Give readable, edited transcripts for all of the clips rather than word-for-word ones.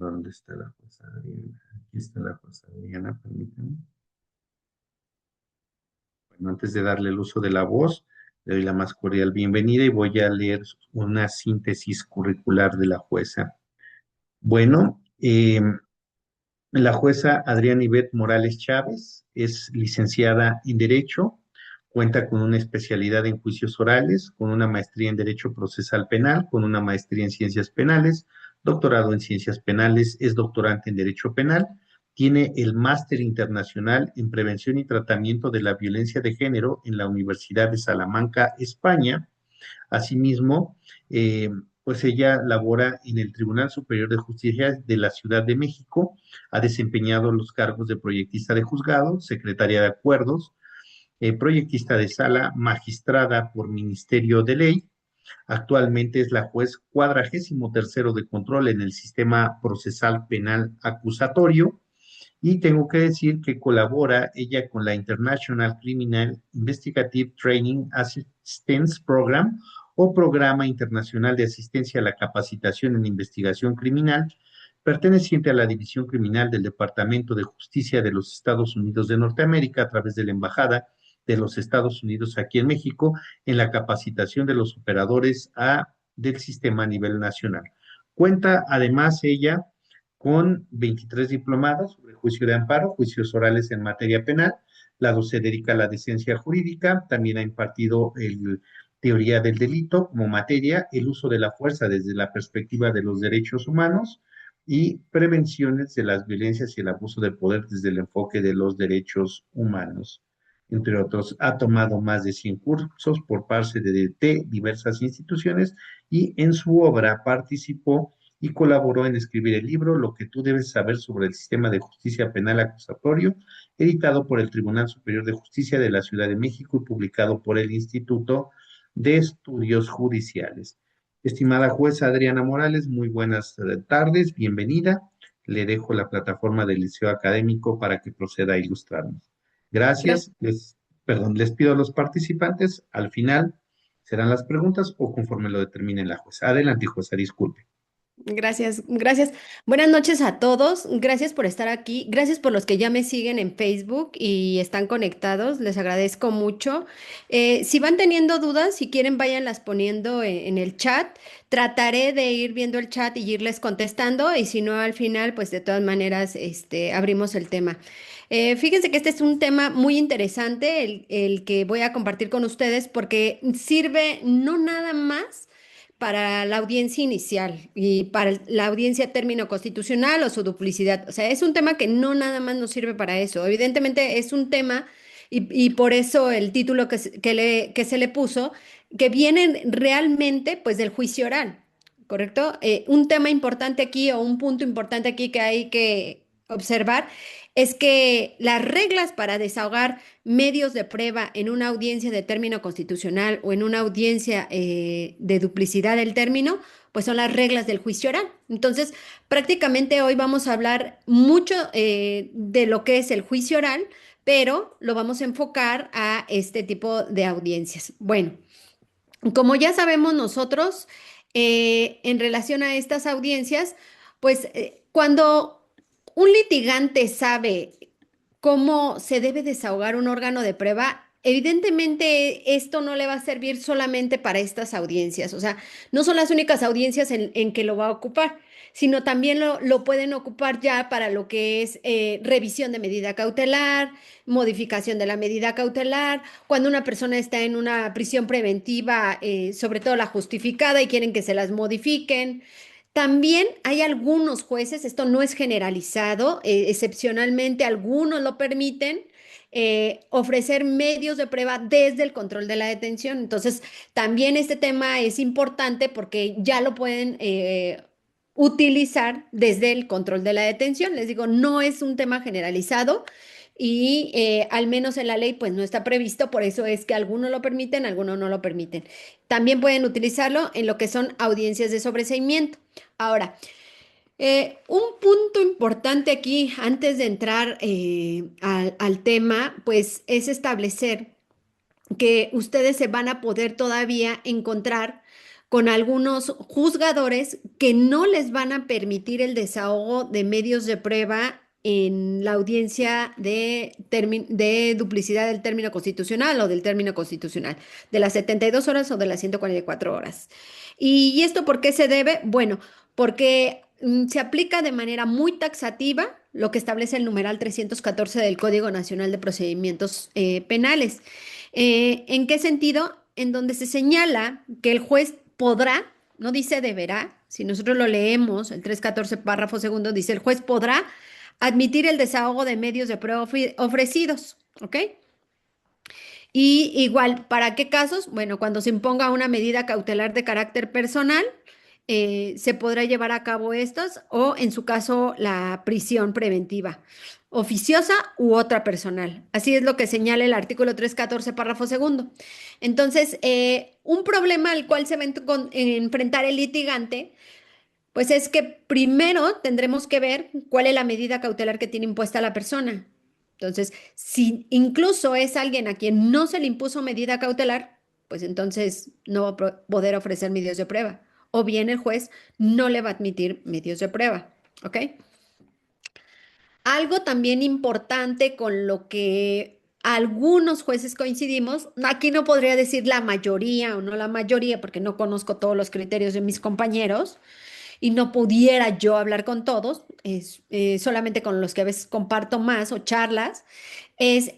¿Dónde está la jueza Adriana? Aquí está la jueza Adriana, permítanme. Bueno, antes de darle el uso de la voz, le doy la más cordial bienvenida y voy a leer una síntesis curricular de la jueza. Bueno, la jueza Adriana Ivette Morales Chávez es licenciada en Derecho, cuenta con una especialidad en juicios orales, con una maestría en Derecho Procesal Penal, con una maestría en Ciencias Penales, doctorado en Ciencias Penales, es doctorante en Derecho Penal, tiene el máster internacional en Prevención y Tratamiento de la Violencia de Género en la Universidad de Salamanca, España. Asimismo, pues ella labora en el Tribunal Superior de Justicia de la Ciudad de México, ha desempeñado los cargos de proyectista de juzgado, secretaria de acuerdos, proyectista de sala, magistrada por Ministerio de Ley. Actualmente es la juez 43º de control en el sistema procesal penal acusatorio. Y tengo que decir que colabora ella con la International Criminal Investigative Training Assistance Program o Programa Internacional de Asistencia a la Capacitación en Investigación Criminal, perteneciente a la División Criminal del Departamento de Justicia de los Estados Unidos de Norteamérica a través de la Embajada de los Estados Unidos aquí en México en la capacitación de los operadores del sistema a nivel nacional. Cuenta además ella con 23 diplomados sobre juicio de amparo, juicios orales en materia penal. Lado se dedica a la decencia jurídica, también ha impartido teoría del delito como materia, el uso de la fuerza desde la perspectiva de los derechos humanos y prevenciones de las violencias y el abuso de poder desde el enfoque de los derechos humanos. Entre otros, ha tomado más de 100 cursos por parte de diversas instituciones y en su obra participó y colaboró en escribir el libro Lo que tú debes saber sobre el sistema de justicia penal acusatorio, editado por el Tribunal Superior de Justicia de la Ciudad de México y publicado por el Instituto de Estudios Judiciales. Estimada jueza Adriana Morales, muy buenas tardes, bienvenida. Le dejo la plataforma del Liceo Académico para que proceda a ilustrarnos. Gra- Gracias. Les pido a los participantes, al final serán las preguntas o conforme lo determine la jueza. Adelante, jueza, disculpe. Gracias, gracias. Buenas noches a todos. Gracias por estar aquí. Gracias por los que ya me siguen en Facebook y están conectados. Les agradezco mucho. Si van teniendo dudas, si quieren, váyanlas poniendo en el chat. Trataré de ir viendo el chat y irles contestando. Y si no, al final, pues de todas maneras, abrimos el tema. Fíjense que este es un tema muy interesante, el que voy a compartir con ustedes, porque sirve no nada más para la audiencia inicial y para la audiencia término constitucional o su duplicidad. O sea, es un tema que no nada más nos sirve para eso. Evidentemente es un tema, y por eso el título que se le puso, que viene realmente pues del juicio oral, ¿correcto? Un tema importante aquí o un punto importante aquí que hay que observar es que las reglas para desahogar medios de prueba en una audiencia de término constitucional o en una audiencia de duplicidad del término, pues son las reglas del juicio oral. Entonces, prácticamente hoy vamos a hablar mucho de lo que es el juicio oral, pero lo vamos a enfocar a este tipo de audiencias. Bueno, como ya sabemos nosotros, en relación a estas audiencias, pues cuando un litigante sabe cómo se debe desahogar un órgano de prueba, evidentemente esto no le va a servir solamente para estas audiencias, o sea, no son las únicas audiencias en que lo va a ocupar, sino también lo pueden ocupar ya para lo que es revisión de medida cautelar, modificación de la medida cautelar, cuando una persona está en una prisión preventiva, sobre todo la justificada, y quieren que se las modifiquen. También hay algunos jueces, esto no es generalizado, excepcionalmente algunos lo permiten, ofrecer medios de prueba desde el control de la detención. Entonces, también este tema es importante porque ya lo pueden utilizar desde el control de la detención. Les digo, no es un tema generalizado y al menos en la ley pues no está previsto, por eso es que algunos lo permiten, algunos no lo permiten. También pueden utilizarlo en lo que son audiencias de sobreseimiento. Ahora, un punto importante aquí, antes de entrar al tema, pues es establecer que ustedes se van a poder todavía encontrar con algunos juzgadores que no les van a permitir el desahogo de medios de prueba en la audiencia de duplicidad del término constitucional o del término constitucional, de las 72 horas o de las 144 horas. ¿Y esto por qué se debe? Bueno, porque se aplica de manera muy taxativa lo que establece el numeral 314 del Código Nacional de Procedimientos Penales. ¿En qué sentido? En donde se señala que el juez podrá, no dice deberá, si nosotros lo leemos, el 314 párrafo segundo dice el juez podrá admitir el desahogo de medios de prueba ofrecidos, ¿ok? Y igual, ¿para qué casos? Bueno, cuando se imponga una medida cautelar de carácter personal, se podrá llevar a cabo estas o, en su caso, la prisión preventiva, oficiosa u otra personal. Así es lo que señala el artículo 314, párrafo segundo. Entonces, un problema al cual se va a enfrentar el litigante, pues es que primero tendremos que ver cuál es la medida cautelar que tiene impuesta la persona. Entonces, si incluso es alguien a quien no se le impuso medida cautelar, pues entonces no va a poder ofrecer medios de prueba. O bien el juez no le va a admitir medios de prueba. ¿Ok? Algo también importante con lo que algunos jueces coincidimos, aquí no podría decir la mayoría o no la mayoría, porque no conozco todos los criterios de mis compañeros, y no pudiera yo hablar con todos, es solamente con los que a veces comparto más o charlas, es,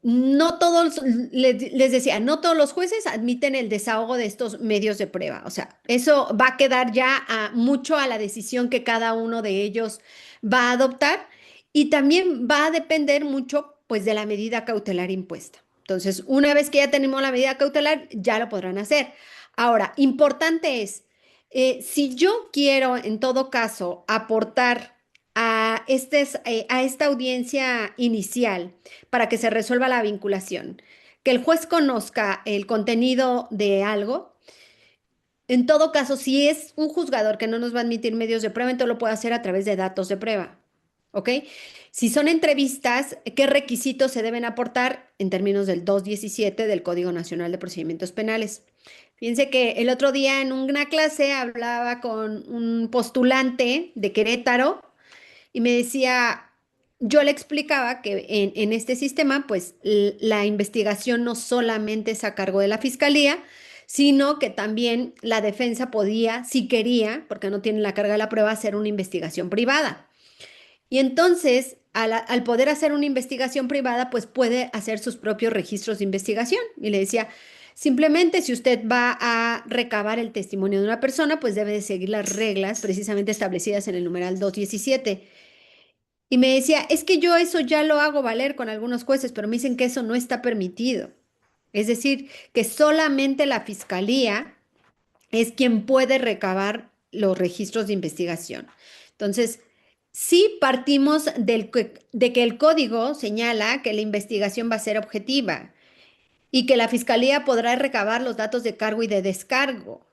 no todos, les decía, no todos los jueces admiten el desahogo de estos medios de prueba. O sea, eso va a quedar ya mucho a la decisión que cada uno de ellos va a adoptar y también va a depender mucho, pues, de la medida cautelar impuesta. Entonces, una vez que ya tenemos la medida cautelar, ya lo podrán hacer. Ahora, importante es, si yo quiero, en todo caso, aportar a esta audiencia inicial, para que se resuelva la vinculación. Que el juez conozca el contenido de algo. En todo caso, si es un juzgador que no nos va a admitir medios de prueba, entonces lo puede hacer a través de datos de prueba. ¿Ok? Si son entrevistas, ¿qué requisitos se deben aportar en términos del 217 del Código Nacional de Procedimientos Penales? Fíjense que el otro día en una clase hablaba con un postulante de Querétaro y me decía, yo le explicaba que en este sistema, pues la investigación no solamente es a cargo de la fiscalía, sino que también la defensa podía, si quería, porque no tiene la carga de la prueba, hacer una investigación privada. Y entonces, al poder hacer una investigación privada, pues puede hacer sus propios registros de investigación. Y le decía, simplemente si usted va a recabar el testimonio de una persona, pues debe de seguir las reglas precisamente establecidas en el numeral 217. Y me decía, es que yo eso ya lo hago valer con algunos jueces, pero me dicen que eso no está permitido. Es decir, que solamente la fiscalía es quien puede recabar los registros de investigación. Entonces, sí partimos de que el código señala que la investigación va a ser objetiva y que la fiscalía podrá recabar los datos de cargo y de descargo.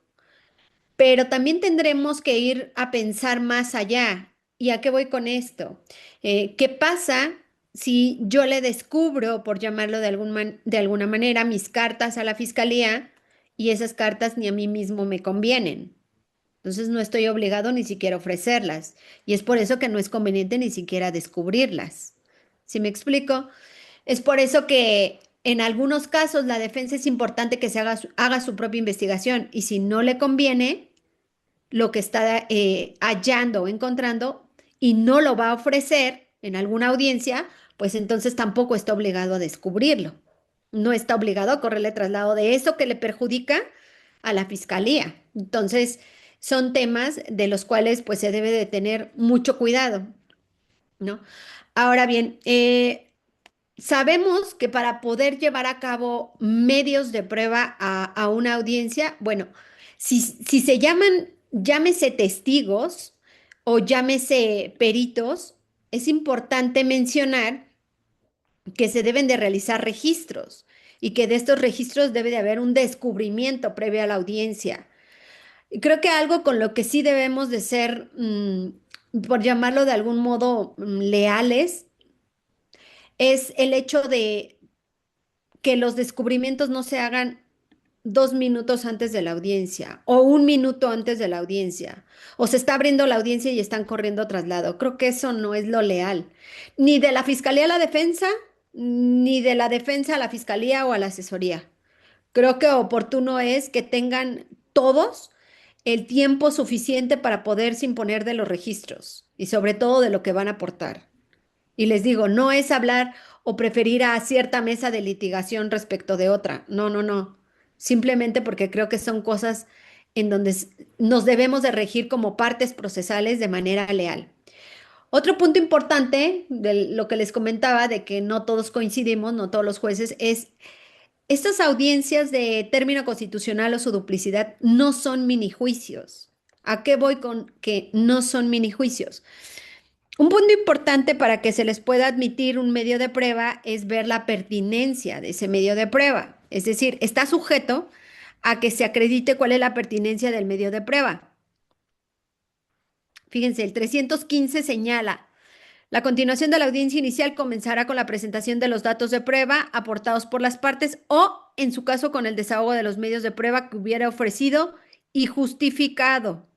Pero también tendremos que ir a pensar más allá. ¿Y a qué voy con esto? ¿Qué pasa si yo le descubro, por llamarlo de alguna manera, mis cartas a la fiscalía y esas cartas ni a mí mismo me convienen? Entonces no estoy obligado ni siquiera a ofrecerlas. Y es por eso que no es conveniente ni siquiera descubrirlas. ¿Sí me explico? Es por eso que en algunos casos la defensa es importante que haga su propia investigación y si no le conviene lo que está hallando o encontrando y no lo va a ofrecer en alguna audiencia, pues entonces tampoco está obligado a descubrirlo. No está obligado a correrle traslado de eso que le perjudica a la fiscalía. Entonces, son temas de los cuales pues se debe de tener mucho cuidado, ¿no? Ahora bien, sabemos que para poder llevar a cabo medios de prueba a una audiencia, bueno, si se llaman, llámese testigos o llámese peritos, es importante mencionar que se deben de realizar registros y que de estos registros debe de haber un descubrimiento previo a la audiencia. Y creo que algo con lo que sí debemos de ser, por llamarlo de algún modo, leales, es el hecho de que los descubrimientos no se hagan 2 minutos antes de la audiencia o 1 minuto antes de la audiencia o se está abriendo la audiencia y están corriendo traslado. Creo que eso no es lo leal, ni de la fiscalía a la defensa, ni de la defensa a la fiscalía o a la asesoría. Creo que oportuno es que tengan todos el tiempo suficiente para poderse imponer de los registros y sobre todo de lo que van a aportar. Y les digo, no es hablar o preferir a cierta mesa de litigación respecto de otra. No, no, no. Simplemente porque creo que son cosas en donde nos debemos de regir como partes procesales de manera leal. Otro punto importante de lo que les comentaba, de que no todos coincidimos, no todos los jueces, es estas audiencias de término constitucional o su duplicidad no son minijuicios. ¿A qué voy con que no son minijuicios? Un punto importante para que se les pueda admitir un medio de prueba es ver la pertinencia de ese medio de prueba. Es decir, está sujeto a que se acredite cuál es la pertinencia del medio de prueba. Fíjense, el 315 señala, la continuación de la audiencia inicial comenzará con la presentación de los datos de prueba aportados por las partes o, en su caso, con el desahogo de los medios de prueba que hubiera ofrecido y justificado.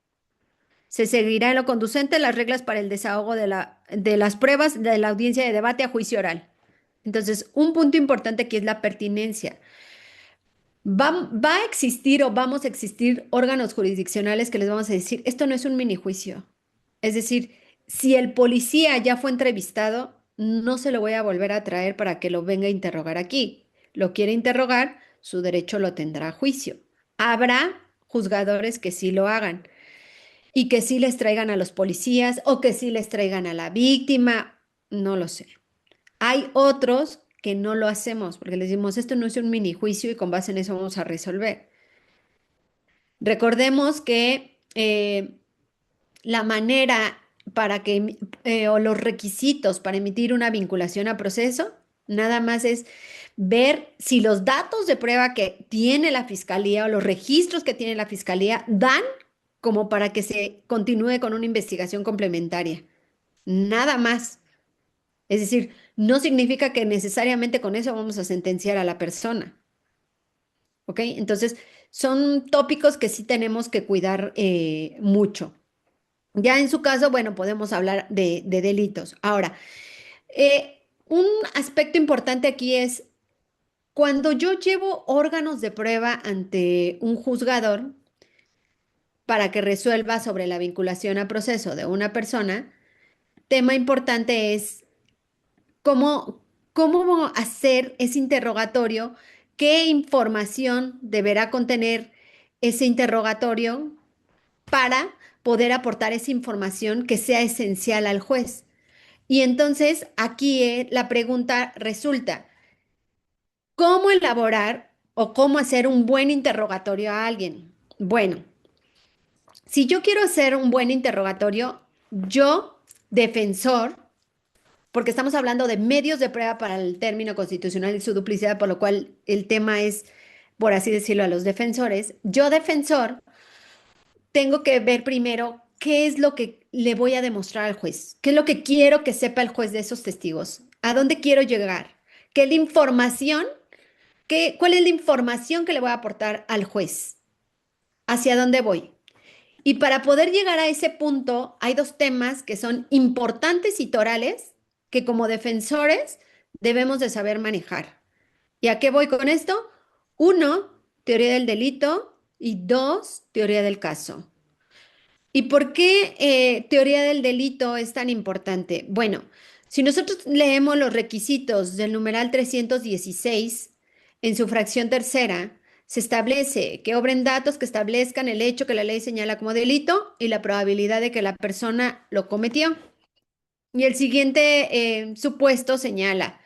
Se seguirá en lo conducente las reglas para el desahogo de las pruebas de la audiencia de debate a juicio oral. Entonces, un punto importante aquí es la pertinencia. Va a existir o vamos a existir órganos jurisdiccionales que les vamos a decir, esto no es un minijuicio. Es decir, si el policía ya fue entrevistado, no se lo voy a volver a traer para que lo venga a interrogar aquí. Lo quiere interrogar, su derecho lo tendrá a juicio. Habrá juzgadores que sí lo hagan y que sí les traigan a los policías o que sí les traigan a la víctima, no lo sé. Hay otros que no lo hacemos porque les decimos, esto no es un mini juicio y con base en eso vamos a resolver. Recordemos que la manera para que, o los requisitos para emitir una vinculación a proceso, nada más es ver si los datos de prueba que tiene la fiscalía o los registros que tiene la fiscalía dan como para que se continúe con una investigación complementaria. Nada más. Es decir, no significa que necesariamente con eso vamos a sentenciar a la persona. ¿Ok? Entonces, son tópicos que sí tenemos que cuidar mucho. Ya en su caso, bueno, podemos hablar de delitos. Ahora, un aspecto importante aquí es cuando yo llevo órganos de prueba ante un juzgador para que resuelva sobre la vinculación a proceso de una persona, tema importante es cómo hacer ese interrogatorio, qué información deberá contener ese interrogatorio para poder aportar esa información que sea esencial al juez. Y entonces aquí la pregunta resulta, ¿cómo elaborar o cómo hacer un buen interrogatorio a alguien? Bueno, si yo quiero hacer un buen interrogatorio, yo, defensor, porque estamos hablando de medios de prueba para el término constitucional y su duplicidad, por lo cual el tema es, por así decirlo, a los defensores, yo, defensor, tengo que ver primero qué es lo que le voy a demostrar al juez, qué es lo que quiero que sepa el juez de esos testigos, a dónde quiero llegar, qué es la información, cuál es la información que le voy a aportar al juez, hacia dónde voy. Y para poder llegar a ese punto, hay dos temas que son importantes y torales que como defensores debemos de saber manejar. ¿Y a qué voy con esto? Uno, teoría del delito y dos, teoría del caso. ¿Y por qué teoría del delito es tan importante? Bueno, si nosotros leemos los requisitos del numeral 316 en su fracción tercera, se establece que obren datos que establezcan el hecho que la ley señala como delito y la probabilidad de que la persona lo cometió. Y el siguiente supuesto señala,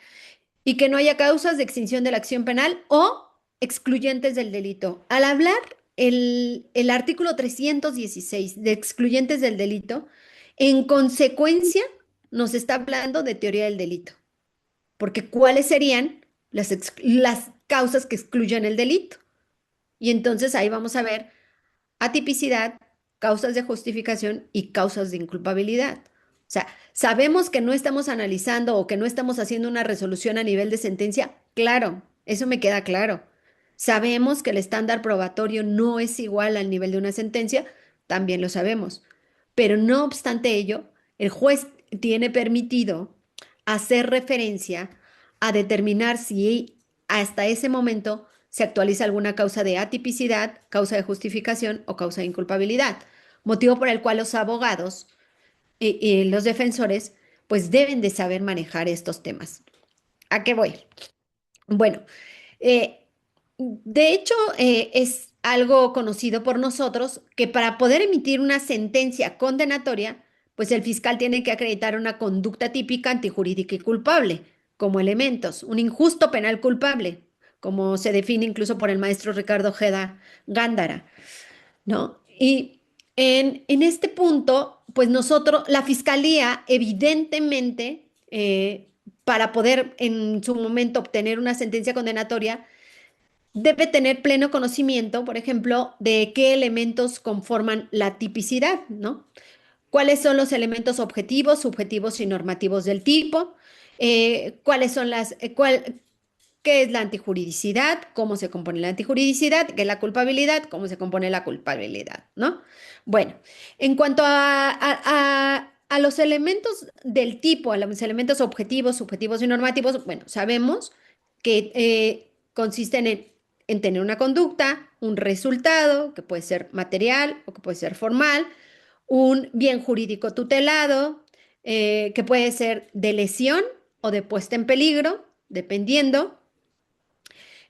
y que no haya causas de extinción de la acción penal o excluyentes del delito. Al hablar el artículo 316 de excluyentes del delito, en consecuencia nos está hablando de teoría del delito, porque ¿cuáles serían las causas que excluyen el delito? Y entonces ahí vamos a ver atipicidad, causas de justificación y causas de inculpabilidad. O sea, sabemos que no estamos analizando o que no estamos haciendo una resolución a nivel de sentencia. Claro, eso me queda claro. Sabemos que el estándar probatorio no es igual al nivel de una sentencia, también lo sabemos. Pero no obstante ello, el juez tiene permitido hacer referencia a determinar si hasta ese momento se actualiza alguna causa de atipicidad, causa de justificación o causa de inculpabilidad, motivo por el cual los abogados y los defensores pues deben de saber manejar estos temas. ¿A qué voy? Bueno, eh, de hecho, es algo conocido por nosotros que para poder emitir una sentencia condenatoria, pues el fiscal tiene que acreditar una conducta típica, antijurídica y culpable como elementos, un injusto penal culpable, como se define incluso por el maestro Ricardo Ojeda Gándara, ¿no? Y en este punto, pues nosotros, la fiscalía, evidentemente, para poder en su momento obtener una sentencia condenatoria, debe tener pleno conocimiento, por ejemplo, de qué elementos conforman la tipicidad, ¿no? ¿Cuáles son los elementos objetivos, subjetivos y normativos del tipo? ¿Cuáles son qué es la antijuridicidad? ¿Cómo se compone la antijuridicidad? ¿Qué es la culpabilidad? ¿Cómo se compone la culpabilidad? ¿No? Bueno, en cuanto a los elementos del tipo, a los elementos objetivos, subjetivos y normativos, bueno, sabemos que consisten en tener una conducta, un resultado, que puede ser material o que puede ser formal, un bien jurídico tutelado, que puede ser de lesión o de puesta en peligro, dependiendo,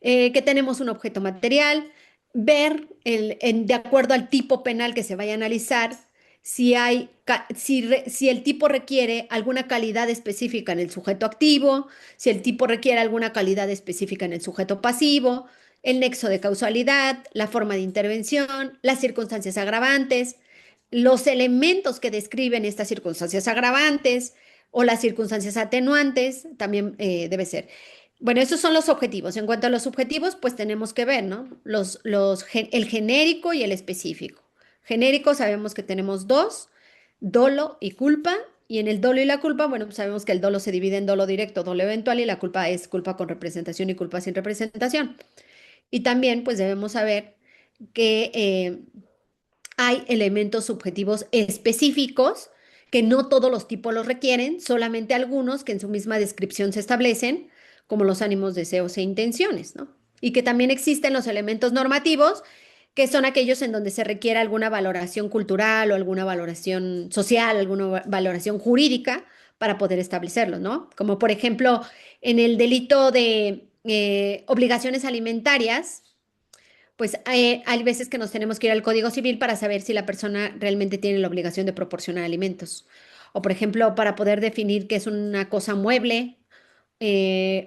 que tenemos un objeto material, ver de acuerdo al tipo penal que se vaya a analizar, si el tipo requiere alguna calidad específica en el sujeto activo, si el tipo requiere alguna calidad específica en el sujeto pasivo, el nexo de causalidad, la forma de intervención, las circunstancias agravantes, los elementos que describen estas circunstancias agravantes o las circunstancias atenuantes, también debe ser. Bueno, esos son los objetivos. En cuanto a los subjetivos, pues tenemos que ver, ¿no? El genérico y el específico. Genérico sabemos que tenemos dos, dolo y culpa. Y en el dolo y la culpa, bueno, pues sabemos que el dolo se divide en dolo directo, dolo eventual y la culpa es culpa con representación y culpa sin representación. Y también, pues debemos saber que hay elementos subjetivos específicos que no todos los tipos los requieren, solamente algunos que en su misma descripción se establecen, como los ánimos, deseos e intenciones, ¿no? Y que también existen los elementos normativos, que son aquellos en donde se requiere alguna valoración cultural o alguna valoración social, alguna valoración jurídica para poder establecerlos, ¿no? Como por ejemplo en el delito de obligaciones alimentarias, pues hay veces que nos tenemos que ir al Código Civil para saber si la persona realmente tiene la obligación de proporcionar alimentos. O, por ejemplo, para poder definir qué es una cosa mueble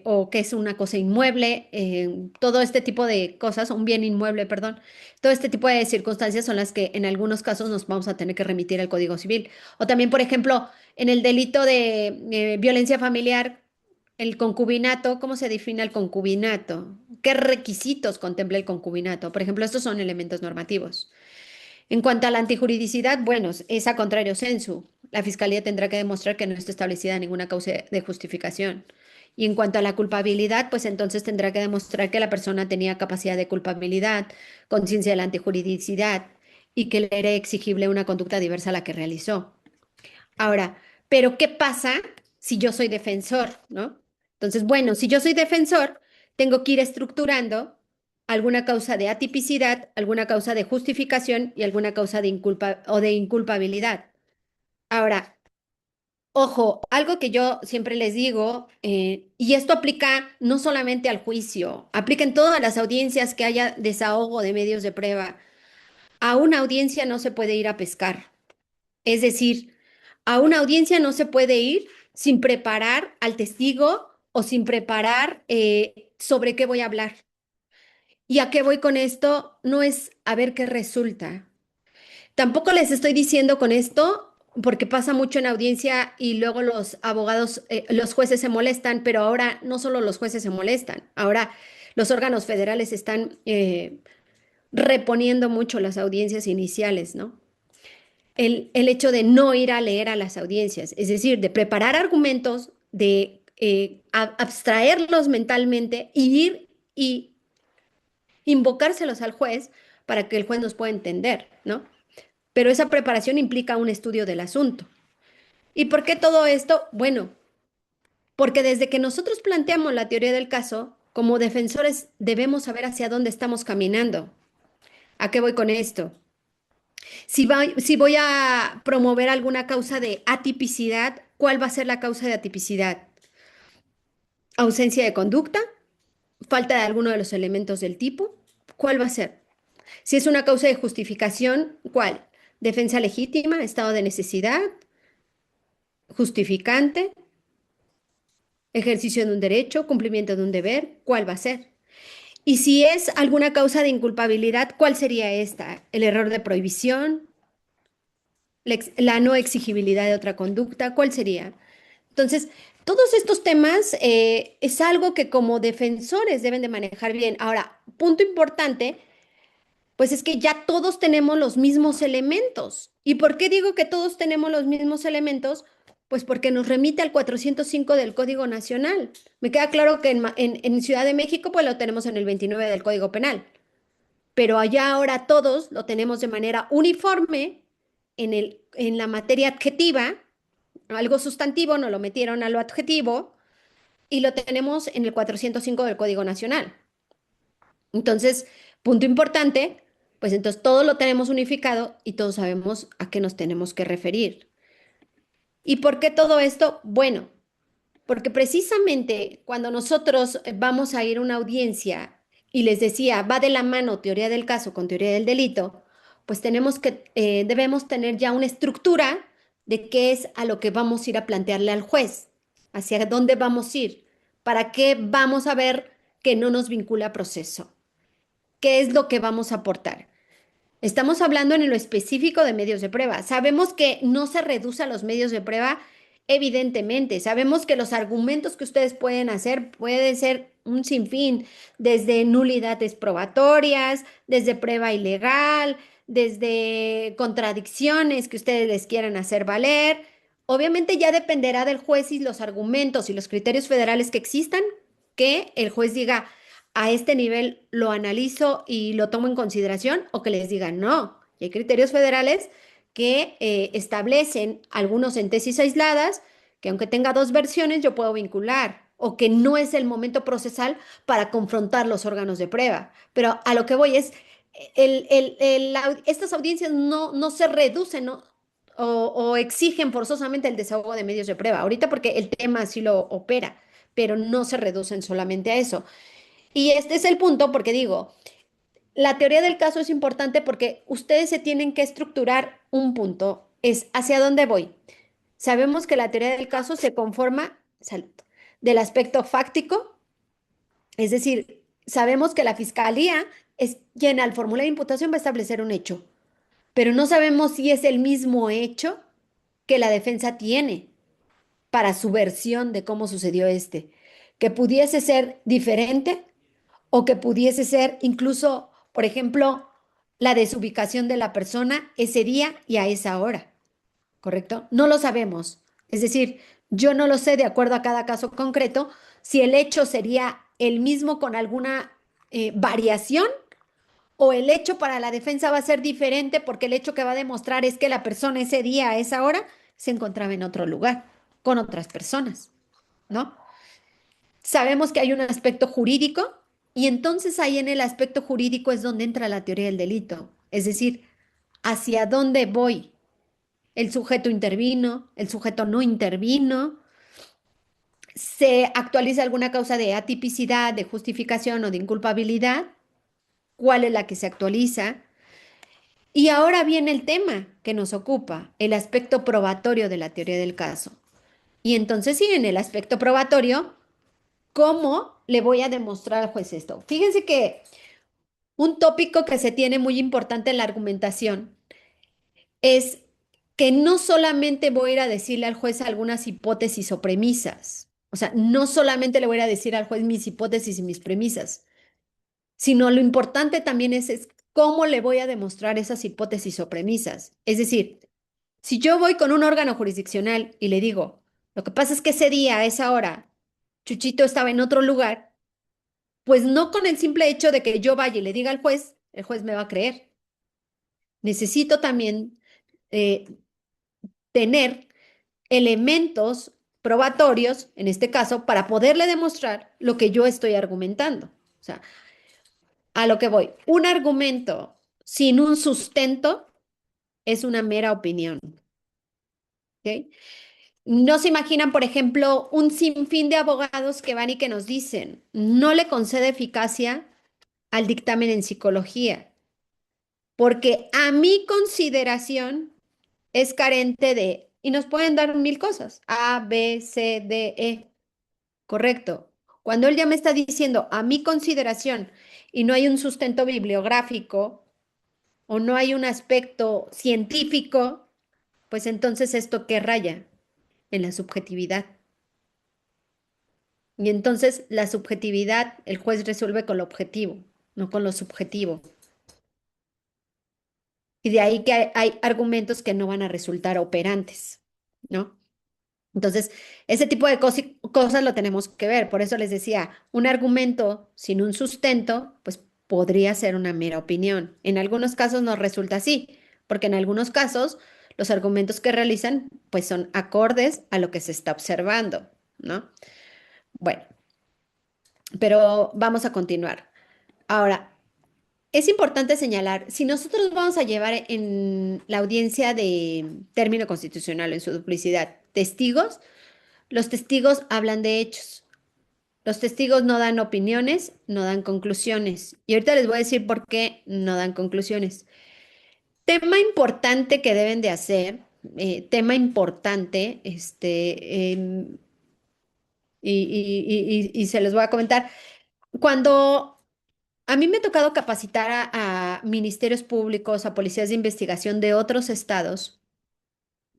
o qué es una cosa inmueble, todo este tipo de cosas, un bien inmueble, perdón, todo este tipo de circunstancias son las que en algunos casos nos vamos a tener que remitir al Código Civil. O también, por ejemplo, en el delito de violencia familiar, el concubinato, ¿cómo se define el concubinato? ¿Qué requisitos contempla el concubinato? Por ejemplo, estos son elementos normativos. En cuanto a la antijuridicidad, bueno, es a contrario sensu. La fiscalía tendrá que demostrar que no está establecida ninguna causa de justificación. Y en cuanto a la culpabilidad, pues entonces tendrá que demostrar que la persona tenía capacidad de culpabilidad, conciencia de la antijuridicidad y que le era exigible una conducta diversa a la que realizó. Ahora, pero ¿qué pasa si yo soy defensor, ¿no? Entonces, bueno, si yo soy defensor, tengo que ir estructurando alguna causa de atipicidad, alguna causa de justificación y alguna causa de inculpa o de inculpabilidad. Ahora, ojo, algo que yo siempre les digo, y esto aplica no solamente al juicio, aplica en todas las audiencias que haya desahogo de medios de prueba. A una audiencia no se puede ir a pescar. Es decir, a una audiencia no se puede ir sin preparar al testigo o sin preparar sobre qué voy a hablar. ¿Y a qué voy con esto? No es a ver qué resulta. Tampoco les estoy diciendo con esto, porque pasa mucho en audiencia y luego los abogados, los jueces se molestan, pero ahora no solo los jueces se molestan, ahora los órganos federales están reponiendo mucho las audiencias iniciales, ¿no? El hecho de no ir a leer a las audiencias, es decir, de preparar argumentos, de abstraerlos mentalmente y ir y invocárselos al juez para que el juez nos pueda entender, ¿no? Pero esa preparación implica un estudio del asunto. ¿Y por qué todo esto? Bueno, porque desde que nosotros planteamos la teoría del caso, como defensores debemos saber hacia dónde estamos caminando. ¿A qué voy con esto? Si voy a promover alguna causa de atipicidad, ¿cuál va a ser la causa de atipicidad? Ausencia de conducta, falta de alguno de los elementos del tipo, ¿cuál va a ser? Si es una causa de justificación, ¿cuál? Defensa legítima, estado de necesidad, justificante, ejercicio de un derecho, cumplimiento de un deber, ¿cuál va a ser? Y si es alguna causa de inculpabilidad, ¿cuál sería esta? El error de prohibición, la no exigibilidad de otra conducta, ¿cuál sería? Entonces, todos estos temas es algo que como defensores deben de manejar bien. Ahora, punto importante, pues es que ya todos tenemos los mismos elementos. ¿Y por qué digo que todos tenemos los mismos elementos? Pues porque nos remite al 405 del Código Nacional. Me queda claro que en Ciudad de México pues lo tenemos en el 29 del Código Penal, pero allá ahora todos lo tenemos de manera uniforme en la materia adjetiva, algo sustantivo, no lo metieron a lo adjetivo, y lo tenemos en el 405 del Código Nacional. Entonces, punto importante, pues entonces todo lo tenemos unificado y todos sabemos a qué nos tenemos que referir. ¿Y por qué todo esto? Bueno, porque precisamente cuando nosotros vamos a ir a una audiencia y les decía, va de la mano teoría del caso con teoría del delito, pues debemos tener ya una estructura de qué es a lo que vamos a ir a plantearle al juez, hacia dónde vamos a ir, para qué vamos a ver que no nos vincula a proceso, qué es lo que vamos a aportar. Estamos hablando en lo específico de medios de prueba. Sabemos que no se reduce a los medios de prueba, evidentemente. Sabemos que los argumentos que ustedes pueden hacer pueden ser un sinfín, desde nulidades probatorias, desde prueba ilegal, desde contradicciones que ustedes les quieran hacer valer. Obviamente ya dependerá del juez y los argumentos y los criterios federales que existan, que el juez diga, a este nivel lo analizo y lo tomo en consideración o que les digan no. Y hay criterios federales que establecen algunos en tesis aisladas que aunque tenga dos versiones yo puedo vincular o que no es el momento procesal para confrontar los órganos de prueba. Pero a lo que voy es, estas audiencias no se reducen, ¿no? O exigen forzosamente el desahogo de medios de prueba. Ahorita porque el tema así lo opera, pero no se reducen solamente a eso. Y este es el punto porque digo, la teoría del caso es importante porque ustedes se tienen que estructurar un punto, es hacia dónde voy. Sabemos que la teoría del caso se conforma del aspecto fáctico, es decir, sabemos que la fiscalía es quien al formular imputación va a establecer un hecho, pero no sabemos si es el mismo hecho que la defensa tiene para su versión de cómo sucedió este, que pudiese ser diferente o que pudiese ser incluso, por ejemplo, la desubicación de la persona ese día y a esa hora, ¿correcto? No lo sabemos. Es decir, yo no lo sé de acuerdo a cada caso concreto si el hecho sería el mismo con alguna variación o el hecho para la defensa va a ser diferente porque el hecho que va a demostrar es que la persona ese día a esa hora se encontraba en otro lugar con otras personas, ¿no? Sabemos que hay un aspecto jurídico y entonces ahí en el aspecto jurídico es donde entra la teoría del delito. Es decir, ¿hacia dónde voy? ¿El sujeto intervino? ¿El sujeto no intervino? ¿Se actualiza alguna causa de atipicidad, de justificación o de inculpabilidad? ¿Cuál es la que se actualiza? Y ahora viene el tema que nos ocupa, el aspecto probatorio de la teoría del caso. Y entonces sí, en el aspecto probatorio, ¿cómo le voy a demostrar al juez esto? Fíjense que un tópico que se tiene muy importante en la argumentación es que no solamente voy a ir a decirle al juez algunas hipótesis o premisas, o sea, no solamente le voy a ir a decir al juez mis hipótesis y mis premisas, sino lo importante también es cómo le voy a demostrar esas hipótesis o premisas. Es decir, si yo voy con un órgano jurisdiccional y le digo, lo que pasa es que ese día, a esa hora, Chuchito estaba en otro lugar, Pues no con el simple hecho de que yo vaya y le diga al juez, el juez me va a creer. Necesito también eh, tener elementos probatorios, en este caso, para poderle demostrar lo que yo estoy argumentando. O sea, a lo que voy, un argumento sin un sustento es una mera opinión. ¿Ok? No se imaginan, por ejemplo, un sinfín de abogados que van y que nos dicen, no le concede eficacia al dictamen en psicología, porque a mi consideración es carente de, y nos pueden dar mil cosas, A, B, C, D, E, correcto. Cuando él ya me está diciendo a mi consideración y no hay un sustento bibliográfico o no hay un aspecto científico, pues entonces esto qué raya en la subjetividad. Y entonces la subjetividad, el juez resuelve con lo objetivo, no con lo subjetivo. Y de ahí que hay argumentos que no van a resultar operantes, ¿no? Entonces, ese tipo de cosas lo tenemos que ver. Por eso les decía, un argumento sin un sustento, pues podría ser una mera opinión. En algunos casos nos resulta así, porque en algunos casos los argumentos que realizan, pues son acordes a lo que se está observando, ¿no? Bueno, pero vamos a continuar. Ahora, es importante señalar, si nosotros vamos a llevar en la audiencia de término constitucional en su duplicidad testigos, los testigos hablan de hechos. Los testigos no dan opiniones, no dan conclusiones. Y ahorita les voy a decir por qué no dan conclusiones. Tema importante que deben de hacer, tema importante, y se los voy a comentar. Cuando a mí me ha tocado capacitar a ministerios públicos, a policías de investigación de otros estados,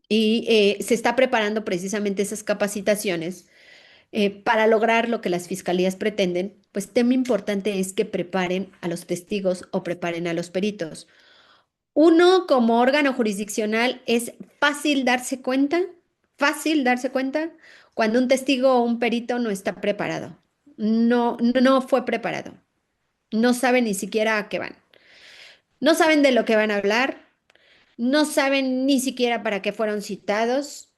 y se está preparando precisamente esas capacitaciones para lograr lo que las fiscalías pretenden, pues tema importante es que preparen a los testigos o preparen a los peritos. Uno, como órgano jurisdiccional, es fácil darse cuenta cuando un testigo o un perito no está preparado. No fue preparado. No sabe ni siquiera a qué van. No saben de lo que van a hablar, no saben ni siquiera para qué fueron citados,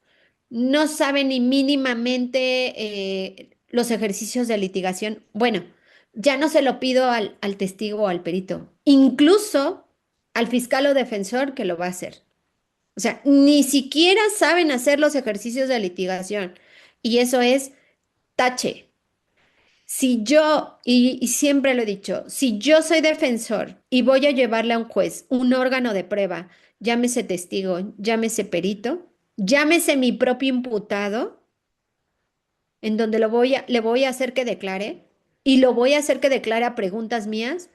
no saben ni mínimamente los ejercicios de litigación. Bueno, ya no se lo pido al testigo o al perito, incluso al fiscal o defensor que lo va a hacer. O sea, ni siquiera saben hacer los ejercicios de litigación. Y eso es tache. Si yo, y siempre lo he dicho, si yo soy defensor y voy a llevarle a un juez un órgano de prueba, llámese testigo, llámese perito, llámese mi propio imputado, en donde le voy a hacer que declare y lo voy a hacer que declare a preguntas mías,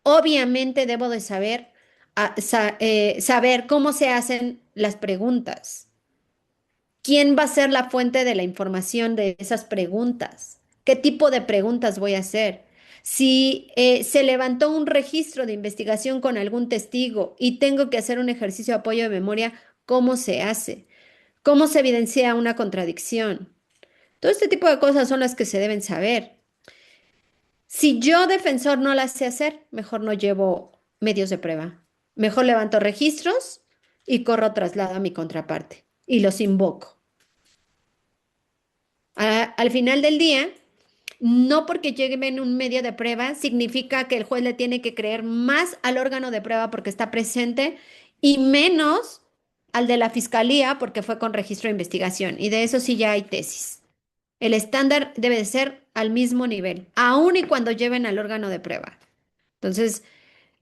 obviamente debo de saber, saber cómo se hacen las preguntas. ¿Quién va a ser la fuente de la información de esas preguntas? ¿Qué tipo de preguntas voy a hacer? Si se levantó un registro de investigación con algún testigo y tengo que hacer un ejercicio de apoyo de memoria, ¿cómo se hace? ¿Cómo se evidencia una contradicción? Todo este tipo de cosas son las que se deben saber. Si yo, defensor, no las sé hacer, mejor no llevo medios de prueba. Mejor levanto registros y corro traslado a mi contraparte y los invoco. Al final del día, no porque lleven un medio de prueba significa que el juez le tiene que creer más al órgano de prueba porque está presente y menos al de la fiscalía porque fue con registro de investigación. Y de eso sí ya hay tesis. El estándar debe de ser al mismo nivel, aun y cuando lleven al órgano de prueba. Entonces,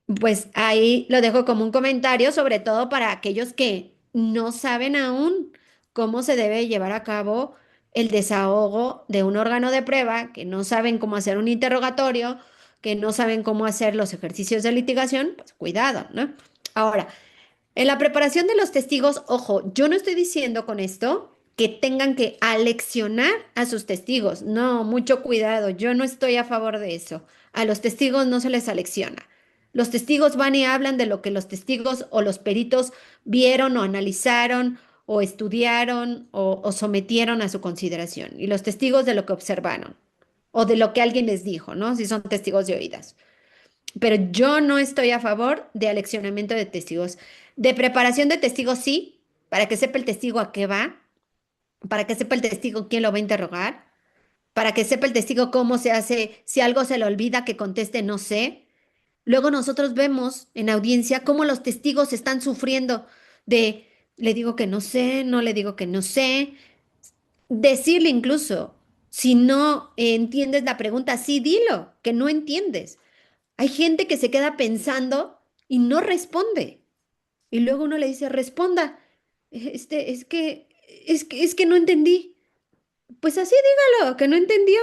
pues ahí lo dejo como un comentario, sobre todo para aquellos que no saben aún cómo se debe llevar a cabo el desahogo de un órgano de prueba, que no saben cómo hacer un interrogatorio, que no saben cómo hacer los ejercicios de litigación, pues cuidado, ¿no? Ahora, en la preparación de los testigos, ojo, yo no estoy diciendo con esto que tengan que aleccionar a sus testigos. No, mucho cuidado, yo no estoy a favor de eso. A los testigos no se les alecciona. Los testigos van y hablan de lo que los testigos o los peritos vieron o analizaron o estudiaron o sometieron a su consideración. Y los testigos de lo que observaron. o de lo que alguien les dijo, ¿no? Si son testigos de oídas. Pero yo no estoy a favor de aleccionamiento de testigos. De preparación de testigos, sí, para que sepa el testigo a qué va, para que sepa el testigo quién lo va a interrogar, para que sepa el testigo cómo se hace, si algo se le olvida, que conteste no sé. Luego nosotros vemos en audiencia cómo los testigos están sufriendo de, le digo que no sé, no le digo que no sé, decirle incluso, si no entiendes la pregunta, sí, dilo, que no entiendes. Hay gente que se queda pensando y no responde. Y luego uno le dice, responda. Es que no entendí. Pues así dígalo, que no entendió.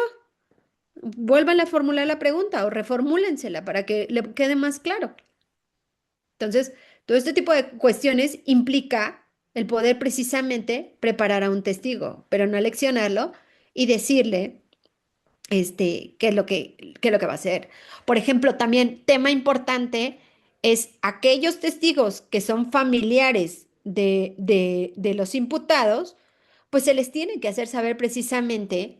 Vuelvan a formular la pregunta o reformúlensela para que le quede más claro. Entonces, todo este tipo de cuestiones implica el poder precisamente preparar a un testigo, pero no leccionarlo y decirle qué es lo que va a hacer. Por ejemplo, también tema importante es aquellos testigos que son familiares de los imputados, pues se les tiene que hacer saber precisamente,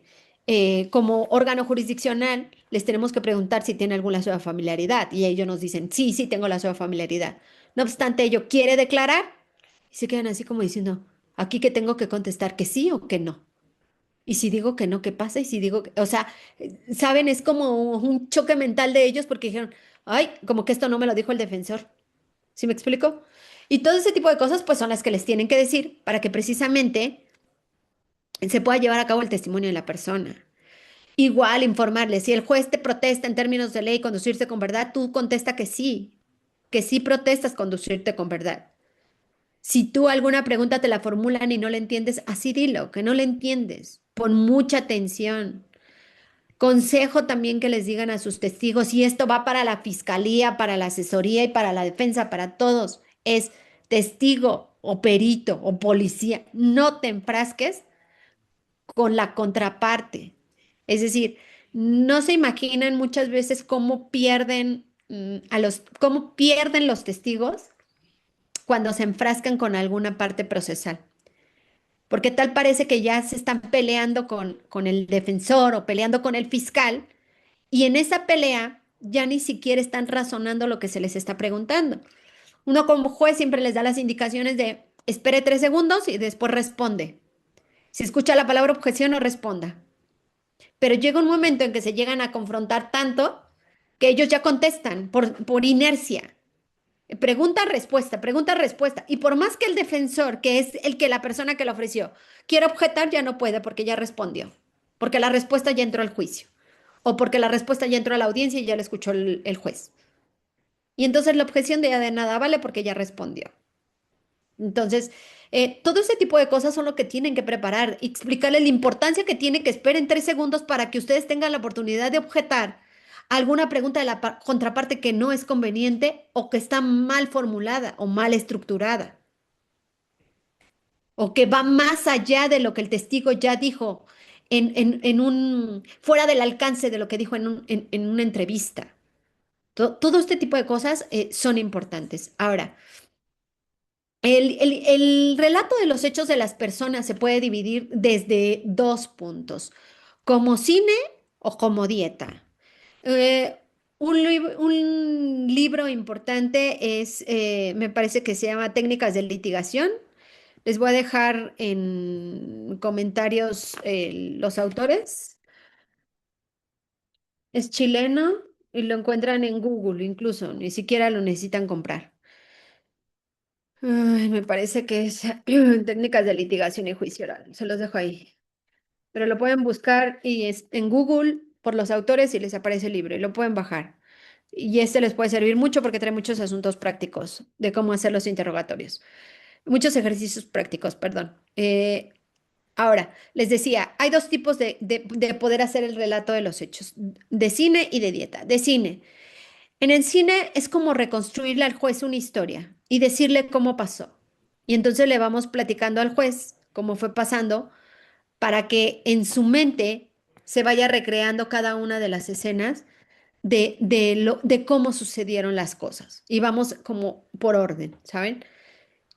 como órgano jurisdiccional, les tenemos que preguntar si tiene alguna sola familiaridad y ellos nos dicen, sí, sí, tengo la sola familiaridad. No obstante, ello quiere declarar y se quedan así como diciendo, aquí que tengo que contestar que sí o que no. Y si digo que no, ¿qué pasa? Y si digo, o sea, ¿saben? Es como un choque mental de ellos porque dijeron, ay, como que esto no me lo dijo el defensor. ¿Sí me explico? Y todo ese tipo de cosas, pues son las que les tienen que decir para que precisamente se pueda llevar a cabo el testimonio de la persona. Igual informarles, si el juez te protesta en términos de ley conducirse con verdad, tú contesta que sí protestas conducirte con verdad. Si tú alguna pregunta te la formulan y no la entiendes, así dilo, que no la entiendes. Pon mucha atención. Consejo también que les digan a sus testigos, y esto va para la fiscalía, para la asesoría y para la defensa, para todos, es testigo o perito o policía, no te enfrasques con la contraparte. Es decir, no se imaginan muchas veces cómo pierden cómo pierden los testigos cuando se enfrascan con alguna parte procesal. Porque tal parece que ya se están peleando con el defensor o peleando con el fiscal y en esa pelea ya ni siquiera están razonando lo que se les está preguntando. Uno como juez siempre les da las indicaciones de espere 3 segundos y después responde. Si escucha la palabra objeción, no responda. Pero llega un momento en que se llegan a confrontar tanto que ellos ya contestan por inercia. Pregunta, respuesta, pregunta, respuesta. Y por más que el defensor, que es la persona que lo ofreció, quiera objetar, ya no puede porque ya respondió. Porque la respuesta ya entró al juicio. O porque la respuesta ya entró a la audiencia y ya la escuchó el juez. Y entonces la objeción de ya de nada vale porque ya respondió. Entonces, todo ese tipo de cosas son lo que tienen que preparar y explicarles la importancia que tiene que esperen 3 segundos para que ustedes tengan la oportunidad de objetar alguna pregunta de la contraparte que no es conveniente o que está mal formulada o mal estructurada o que va más allá de lo que el testigo ya dijo fuera del alcance de lo que dijo en una entrevista. Todo este tipo de cosas son importantes. Ahora, el relato de los hechos de las personas se puede dividir desde dos puntos, como cine o como dieta. Eh, un libro importante me parece que se llama Técnicas de litigación. Les voy a dejar en comentarios los autores. Es chileno y lo encuentran en Google incluso, ni siquiera lo necesitan comprar. Ay, me parece que es técnicas de litigación y juicio oral. Se los dejo ahí. Pero lo pueden buscar y es en Google por los autores y les aparece el libro y lo pueden bajar. Y este les puede servir mucho porque trae muchos asuntos prácticos de cómo hacer los interrogatorios. Muchos ejercicios prácticos, perdón. Ahora, les decía, hay dos tipos de poder hacer el relato de los hechos, de cine y de dieta. De cine. En el cine es como reconstruirle al juez una historia y decirle cómo pasó. Y entonces le vamos platicando al juez cómo fue pasando para que en su mente se vaya recreando cada una de las escenas de cómo sucedieron las cosas. Y vamos como por orden, ¿saben?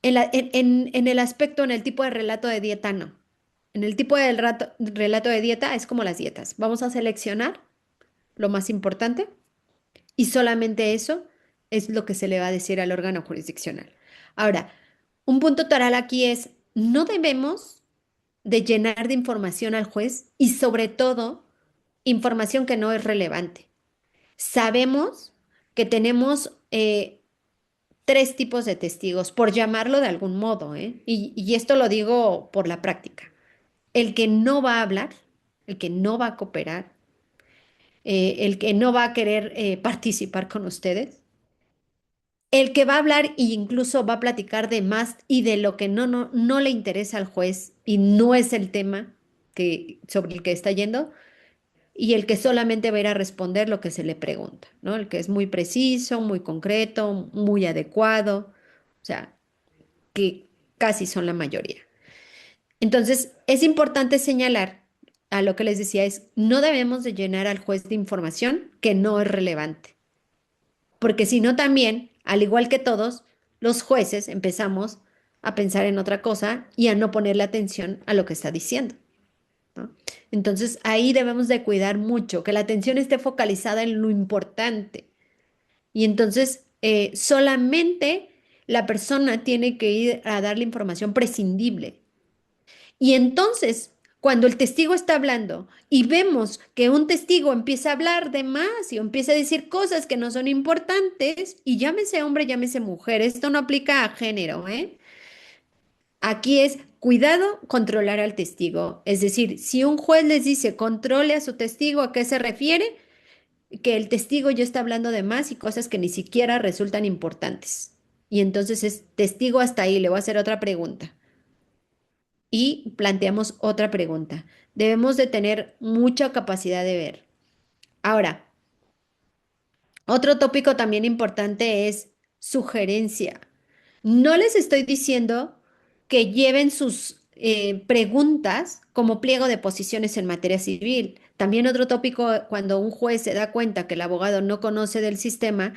En el aspecto, en el tipo de relato de dieta, no. En el tipo de relato de dieta es como las dietas. Vamos a seleccionar lo más importante y solamente eso es lo que se le va a decir al órgano jurisdiccional. Ahora, un punto toral aquí es, no debemos de llenar de información al juez y sobre todo información que no es relevante. Sabemos que tenemos tres tipos de testigos, por llamarlo de algún modo, ¿eh? Y esto lo digo por la práctica. El que no va a hablar, el que no va a cooperar, el que no va a querer participar con ustedes, el que va a hablar e incluso va a platicar de más y de lo que no le interesa al juez y no es el tema sobre el que está yendo, y el que solamente va a ir a responder lo que se le pregunta, ¿no? El que es muy preciso, muy concreto, muy adecuado, o sea, que casi son la mayoría. Entonces, es importante señalar, a lo que les decía, es no debemos de llenar al juez de información que no es relevante, porque si no también, al igual que todos, los jueces empezamos a pensar en otra cosa y a no ponerle atención a lo que está diciendo, ¿no? Entonces, ahí debemos de cuidar mucho, que la atención esté focalizada en lo importante. Y entonces, solamente la persona tiene que ir a dar la información prescindible. Y entonces, cuando el testigo está hablando y vemos que un testigo empieza a hablar de más y empieza a decir cosas que no son importantes, y llámese hombre, llámese mujer, esto no aplica a género, ¿eh? Aquí es cuidado, controlar al testigo. Es decir, si un juez les dice controle a su testigo, ¿a qué se refiere? Que el testigo ya está hablando de más y cosas que ni siquiera resultan importantes. Y entonces es testigo hasta ahí. Le voy a hacer otra pregunta. Y planteamos otra pregunta. Debemos de tener mucha capacidad de ver. Ahora, otro tópico también importante es sugerencia. No les estoy diciendo que lleven sus preguntas como pliego de posiciones en materia civil. También otro tópico, cuando un juez se da cuenta que el abogado no conoce del sistema,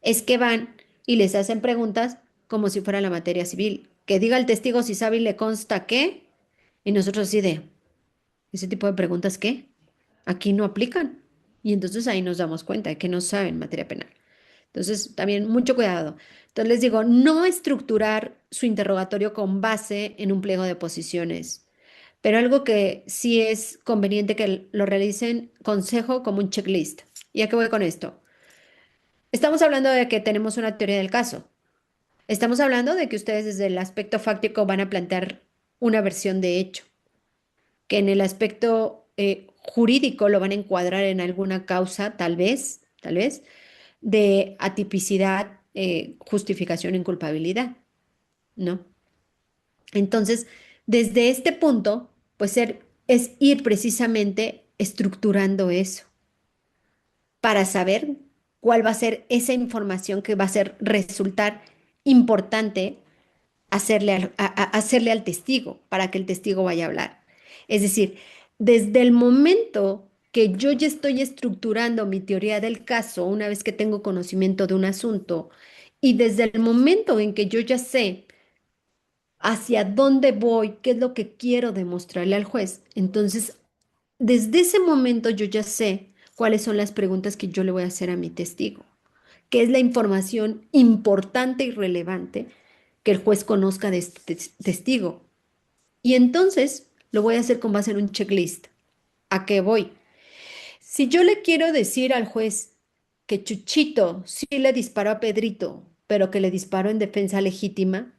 es que van y les hacen preguntas como si fuera la materia civil. Que diga el testigo si sabe y le consta qué, y nosotros así de, ese tipo de preguntas qué, aquí no aplican. Y entonces ahí nos damos cuenta de que no saben materia penal. Entonces, también mucho cuidado. Entonces, les digo, no estructurar su interrogatorio con base en un pliego de posiciones, pero algo que sí es conveniente que lo realicen, consejo como un checklist. ¿Y a qué voy con esto? Estamos hablando de que tenemos una teoría del caso. Estamos hablando de que ustedes desde el aspecto fáctico van a plantear una versión de hecho, que en el aspecto jurídico lo van a encuadrar en alguna causa, tal vez, de atipicidad, justificación, inculpabilidad, ¿no? Entonces, desde este punto, pues es ir precisamente estructurando eso para saber cuál va a ser esa información que va a ser resultar importante hacerle al testigo para que el testigo vaya a hablar. Es decir, desde el momento que yo ya estoy estructurando mi teoría del caso, una vez que tengo conocimiento de un asunto, y desde el momento en que yo ya sé hacia dónde voy, qué es lo que quiero demostrarle al juez, entonces desde ese momento yo ya sé cuáles son las preguntas que yo le voy a hacer a mi testigo, qué es la información importante y relevante que el juez conozca de este testigo. Y entonces lo voy a hacer con base en un checklist. ¿A qué voy? Si yo le quiero decir al juez que Chuchito sí le disparó a Pedrito, pero que le disparó en defensa legítima,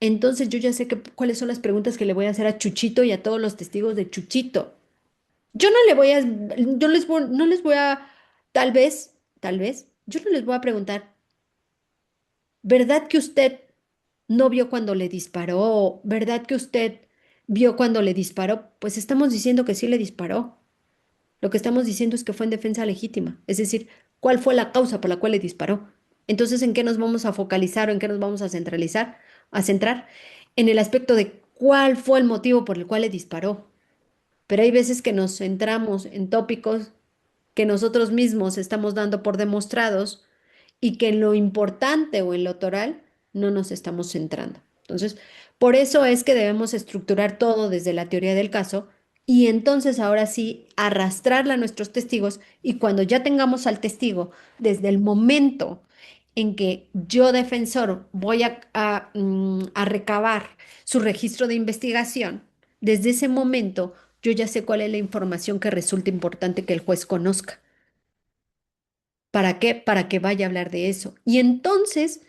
entonces yo ya sé cuáles son las preguntas que le voy a hacer a Chuchito y a todos los testigos de Chuchito. Yo no le voy a, no les voy a, tal vez, yo no les voy a preguntar, ¿verdad que usted no vio cuando le disparó? ¿Verdad que usted vio cuando le disparó? Pues estamos diciendo que sí le disparó. Lo que estamos diciendo es que fue en defensa legítima. Es decir, ¿cuál fue la causa por la cual le disparó? Entonces, ¿en qué nos vamos a focalizar o en qué nos vamos a centralizar, a centrar? En el aspecto de cuál fue el motivo por el cual le disparó. Pero hay veces que nos centramos en tópicos que nosotros mismos estamos dando por demostrados y que en lo importante o en lo toral no nos estamos centrando. Entonces, por eso es que debemos estructurar todo desde la teoría del caso y entonces ahora sí arrastrarla a nuestros testigos y cuando ya tengamos al testigo, desde el momento en que yo, defensor, voy a recabar su registro de investigación, desde ese momento yo ya sé cuál es la información que resulta importante que el juez conozca. ¿Para qué? Para que vaya a hablar de eso. Y entonces,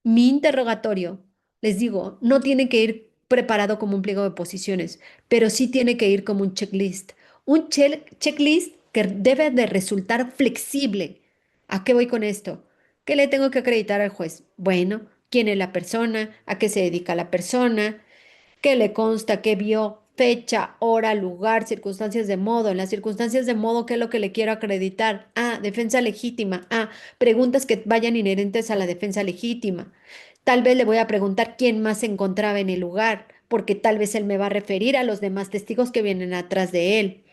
mi interrogatorio, les digo, no tiene que ir preparado como un pliego de posiciones, pero sí tiene que ir como un checklist. Un checklist que debe de resultar flexible. ¿A qué voy con esto? ¿Qué le tengo que acreditar al juez? Bueno, quién es la persona, a qué se dedica la persona, qué le consta, qué vio, fecha, hora, lugar, circunstancias de modo. En las circunstancias de modo, ¿qué es lo que le quiero acreditar? Ah, defensa legítima. Ah, preguntas que vayan inherentes a la defensa legítima. Tal vez le voy a preguntar quién más se encontraba en el lugar, porque tal vez él me va a referir a los demás testigos que vienen atrás de él.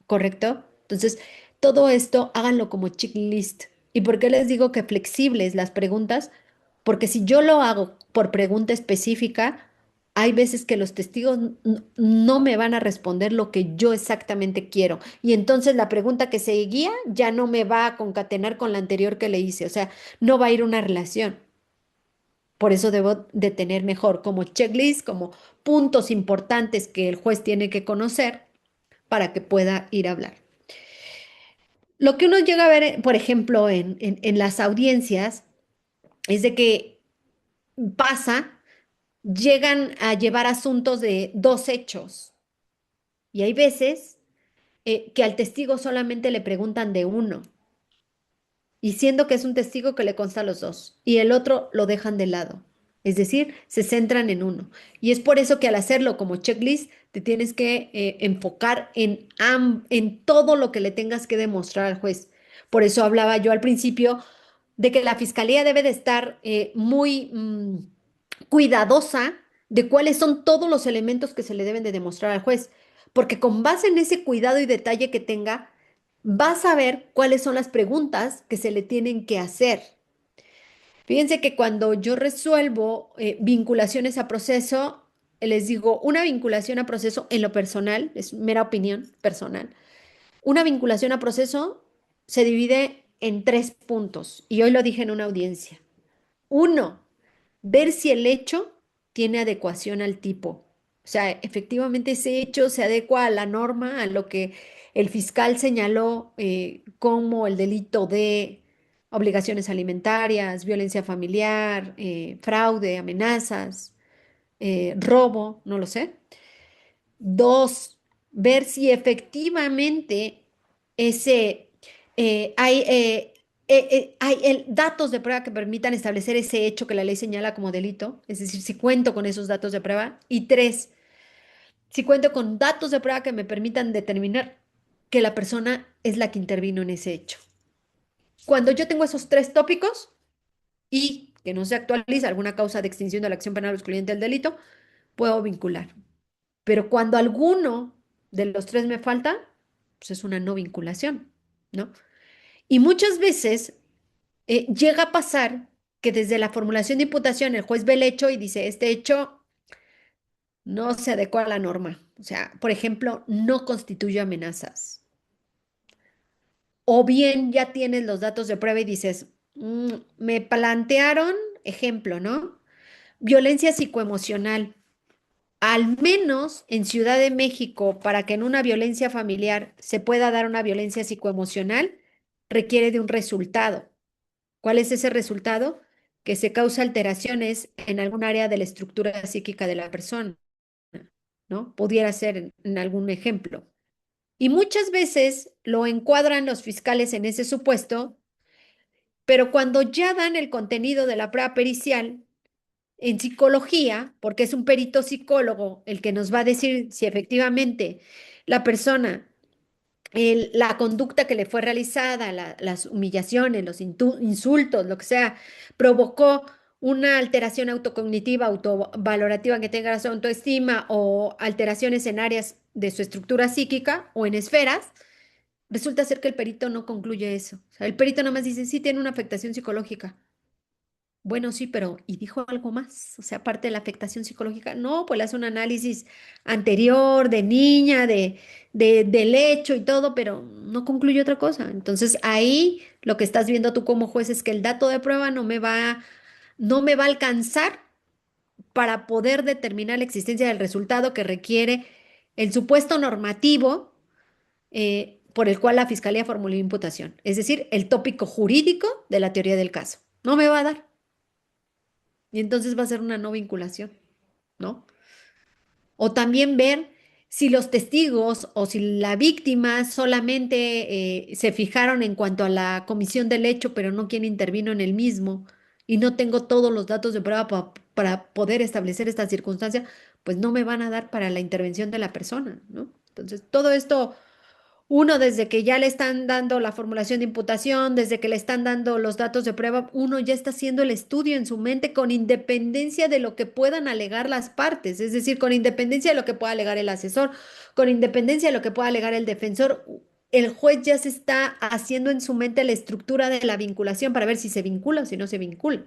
¿Correcto? Entonces, todo esto háganlo como checklist. ¿Y por qué les digo que flexibles las preguntas? Porque si yo lo hago por pregunta específica, hay veces que los testigos no me van a responder lo que yo exactamente quiero. Y entonces la pregunta que seguía ya no me va a concatenar con la anterior que le hice. O sea, no va a ir una relación. Por eso debo de tener mejor como checklist, como puntos importantes que el juez tiene que conocer para que pueda ir a hablar. Lo que uno llega a ver, por ejemplo, en las audiencias, es de que pasa, llegan a llevar asuntos de dos hechos y hay veces que al testigo solamente le preguntan de uno y siendo que es un testigo que le consta a los dos y el otro lo dejan de lado. Es decir, se centran en uno. Y es por eso que al hacerlo como checklist, te tienes que enfocar en todo lo que le tengas que demostrar al juez. Por eso hablaba yo al principio de que la fiscalía debe de estar muy cuidadosa de cuáles son todos los elementos que se le deben de demostrar al juez, porque con base en ese cuidado y detalle que tenga, vas a ver cuáles son las preguntas que se le tienen que hacer. Fíjense que cuando yo resuelvo vinculaciones a proceso, les digo, una vinculación a proceso en lo personal, es mera opinión personal, una vinculación a proceso se divide en tres puntos y hoy lo dije en una audiencia. Uno, ver si el hecho tiene adecuación al tipo. O sea, efectivamente ese hecho se adecua a la norma, a lo que el fiscal señaló como el delito de obligaciones alimentarias, violencia familiar, fraude, amenazas, robo, no lo sé. Dos, ver si efectivamente ese, hay datos de prueba que permitan establecer ese hecho que la ley señala como delito, es decir, si cuento con esos datos de prueba. Y tres, si cuento con datos de prueba que me permitan determinar que la persona es la que intervino en ese hecho. Cuando yo tengo esos tres tópicos y que no se actualiza alguna causa de extinción de la acción penal o excluyente del delito, puedo vincular. Pero cuando alguno de los tres me falta, pues es una no vinculación, ¿no? Y muchas veces llega a pasar que desde la formulación de imputación el juez ve el hecho y dice, este hecho no se adecua a la norma. O sea, por ejemplo, no constituye amenazas. O bien ya tienes los datos de prueba y dices, me plantearon, ejemplo, ¿no? Violencia psicoemocional. Al menos en Ciudad de México, para que en una violencia familiar se pueda dar una violencia psicoemocional, requiere de un resultado. ¿Cuál es ese resultado? Que se causa alteraciones en algún área de la estructura psíquica de la persona, ¿no? Pudiera ser en algún ejemplo. Y muchas veces lo encuadran los fiscales en ese supuesto, pero cuando ya dan el contenido de la prueba pericial, en psicología, porque es un perito psicólogo el que nos va a decir si efectivamente la persona, la conducta que le fue realizada, las humillaciones, los insultos, lo que sea, provocó una alteración autocognitiva, autovalorativa que tenga su autoestima o alteraciones en áreas de su estructura psíquica o en esferas, resulta ser que el perito no concluye eso. O sea, el perito nada más dice, sí tiene una afectación psicológica. Bueno, sí, pero ¿y dijo algo más? O sea, aparte de la afectación psicológica, no, pues le hace un análisis anterior de niña, del hecho y todo, pero no concluye otra cosa. Entonces ahí lo que estás viendo tú como juez es que el dato de prueba no me va a alcanzar para poder determinar la existencia del resultado que requiere el supuesto normativo por el cual la fiscalía formuló imputación, es decir, el tópico jurídico de la teoría del caso. No me va a dar. Y entonces va a ser una no vinculación, ¿no? O también ver si los testigos o si la víctima solamente se fijaron en cuanto a la comisión del hecho, pero no quién intervino en el mismo, y no tengo todos los datos de prueba para poder establecer esta circunstancia, pues no me van a dar para la intervención de la persona, ¿no? Entonces, todo esto uno, desde que ya le están dando la formulación de imputación, desde que le están dando los datos de prueba, uno ya está haciendo el estudio en su mente con independencia de lo que puedan alegar las partes, es decir, con independencia de lo que pueda alegar el asesor, con independencia de lo que pueda alegar el defensor. El juez ya se está haciendo en su mente la estructura de la vinculación para ver si se vincula o si no se vincula.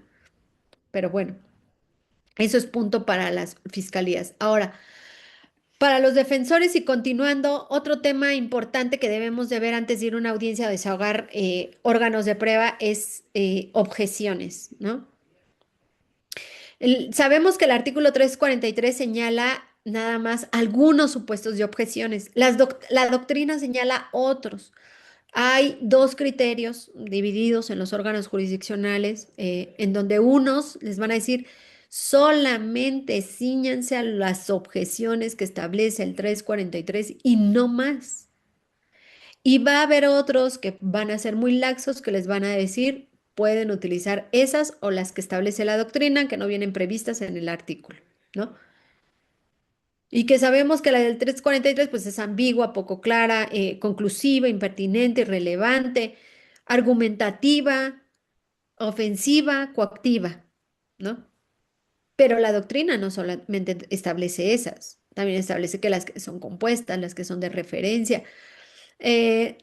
Pero bueno, eso es punto para las fiscalías. Ahora, para los defensores y continuando, otro tema importante que debemos de ver antes de ir a una audiencia a desahogar órganos de prueba es objeciones, ¿no? Sabemos que el artículo 343 señala nada más algunos supuestos de objeciones. La doctrina señala otros. Hay dos criterios divididos en los órganos jurisdiccionales, en donde unos les van a decir solamente cíñanse a las objeciones que establece el 343 y no más. Y va a haber otros que van a ser muy laxos que les van a decir pueden utilizar esas o las que establece la doctrina que no vienen previstas en el artículo, ¿no? Y que sabemos que la del 343 pues es ambigua, poco clara, conclusiva, impertinente, irrelevante, argumentativa, ofensiva, coactiva, ¿no? Pero la doctrina no solamente establece esas, también establece que las que son compuestas, las que son de referencia, eh,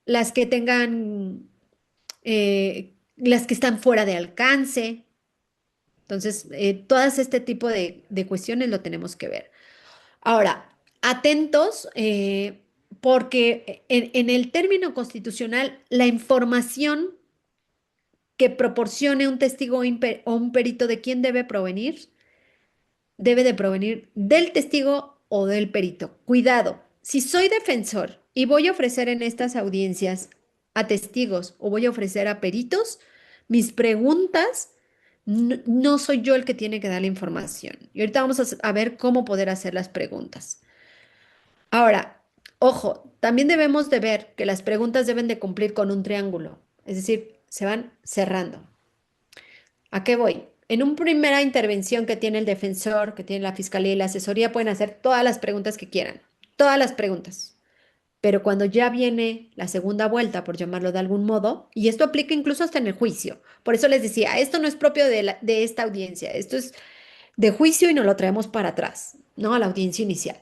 las que tengan, las que están fuera de alcance. Entonces, todas este tipo de cuestiones lo tenemos que ver. Ahora, atentos, porque en el término constitucional, la información que proporcione un testigo o un perito de quién debe de provenir del testigo o del perito. Cuidado, si soy defensor y voy a ofrecer en estas audiencias a testigos o voy a ofrecer a peritos, mis preguntas no soy yo el que tiene que dar la información. Y ahorita vamos a ver cómo poder hacer las preguntas. Ahora, ojo, también debemos de ver que las preguntas deben de cumplir con un triángulo, es decir, se van cerrando. ¿A qué voy? En una primera intervención que tiene el defensor, que tiene la fiscalía y la asesoría, pueden hacer todas las preguntas que quieran, todas las preguntas. Pero cuando ya viene la segunda vuelta, por llamarlo de algún modo, y esto aplica incluso hasta en el juicio, por eso les decía, esto no es propio de esta audiencia, esto es de juicio y nos lo traemos para atrás, ¿no? A la audiencia inicial.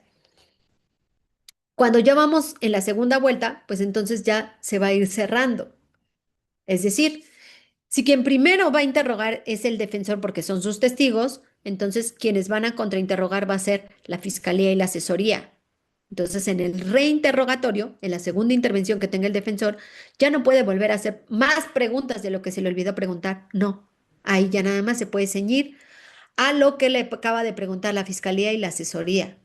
Cuando ya vamos en la segunda vuelta, pues entonces ya se va a ir cerrando. Es decir, si quien primero va a interrogar es el defensor porque son sus testigos, entonces quienes van a contrainterrogar va a ser la fiscalía y la asesoría. Entonces, en el reinterrogatorio, en la segunda intervención que tenga el defensor, ya no puede volver a hacer más preguntas de lo que se le olvidó preguntar. No, ahí ya nada más se puede ceñir a lo que le acaba de preguntar la fiscalía y la asesoría.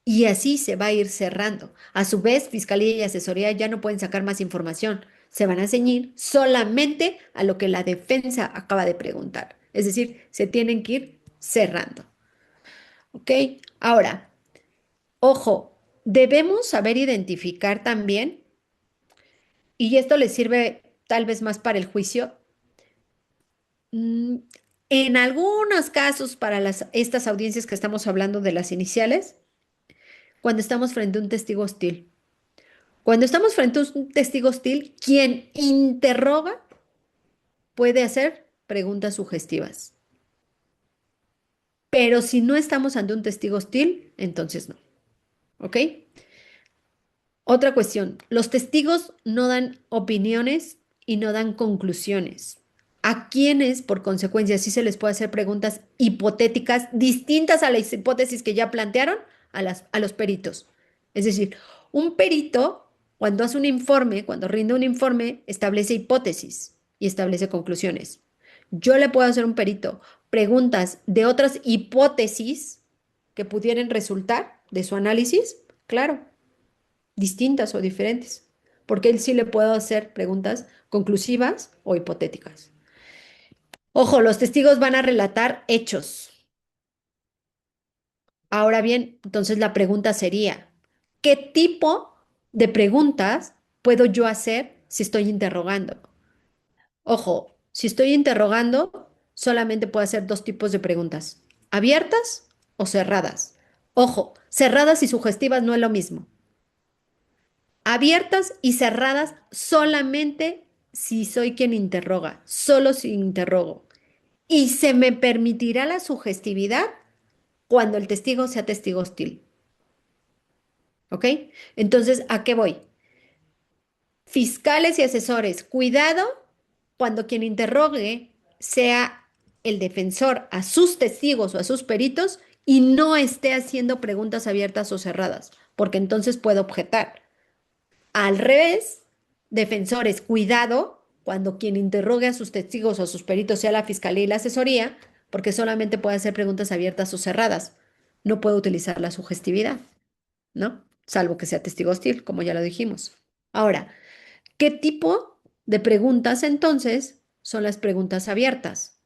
Y así se va a ir cerrando. A su vez, Fiscalía y Asesoría ya no pueden sacar más información. Se van a ceñir solamente a lo que la defensa acaba de preguntar. Es decir, se tienen que ir cerrando. ¿Ok? Ahora, ojo, debemos saber identificar también, y esto les sirve tal vez más para el juicio, mm, en algunos casos para estas audiencias que estamos hablando de las iniciales, cuando estamos frente a un testigo hostil. Cuando estamos frente a un testigo hostil, quien interroga puede hacer preguntas sugestivas. Pero si no estamos ante un testigo hostil, entonces no. ¿Ok? Otra cuestión, los testigos no dan opiniones y no dan conclusiones. a quienes, por consecuencia, sí se les puede hacer preguntas hipotéticas distintas a las hipótesis que ya plantearon a los peritos. Es decir, un perito, cuando hace un informe, cuando rinde un informe, establece hipótesis y establece conclusiones. Yo le puedo hacer a un perito preguntas de otras hipótesis que pudieran resultar de su análisis, claro, distintas o diferentes, porque él sí le puedo hacer preguntas conclusivas o hipotéticas. Ojo, los testigos van a relatar hechos. Ahora bien, entonces la pregunta sería, ¿qué tipo de preguntas puedo yo hacer si estoy interrogando? Ojo, si estoy interrogando, solamente puedo hacer dos tipos de preguntas, abiertas o cerradas. Ojo, cerradas y sugestivas no es lo mismo. Abiertas y cerradas solamente si soy quien interroga, solo si interrogo. Y se me permitirá la sugestividad cuando el testigo sea testigo hostil. ¿Ok? Entonces, ¿a qué voy? Fiscales y asesores, cuidado cuando quien interrogue sea el defensor a sus testigos o a sus peritos y no esté haciendo preguntas abiertas o cerradas, porque entonces puedo objetar. Al revés, defensores, cuidado cuando quien interrogue a sus testigos o a sus peritos sea la fiscalía y la asesoría, porque solamente puede hacer preguntas abiertas o cerradas. No puede utilizar la sugestividad, ¿no? Salvo que sea testigo hostil, como ya lo dijimos. Ahora, ¿qué tipo de preguntas entonces son las preguntas abiertas?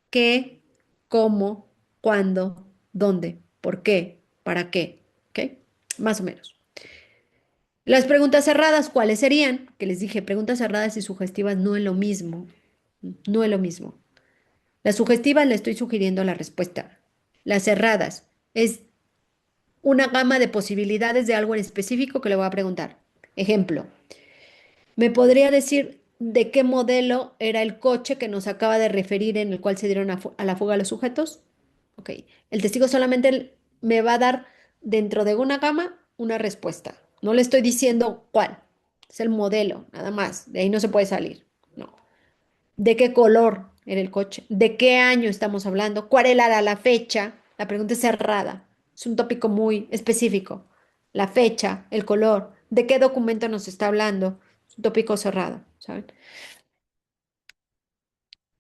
¿Qué, cómo, cuándo, dónde, por qué, para qué? ¿Ok? Más o menos. Las preguntas cerradas, ¿cuáles serían? Que les dije, preguntas cerradas y sugestivas no es lo mismo. No es lo mismo. Las sugestivas le estoy sugiriendo la respuesta. Las cerradas es una gama de posibilidades de algo en específico que le voy a preguntar. Ejemplo, ¿me podría decir de qué modelo era el coche que nos acaba de referir en el cual se dieron a la fuga los sujetos? Ok. El testigo solamente me va a dar dentro de una gama una respuesta. No le estoy diciendo cuál. Es el modelo, nada más. De ahí no se puede salir. No. ¿De qué color era el coche? ¿De qué año estamos hablando? ¿Cuál era la fecha? La pregunta es cerrada. Es un tópico muy específico. La fecha, el color, ¿de qué documento nos está hablando? Es un tópico cerrado, ¿saben?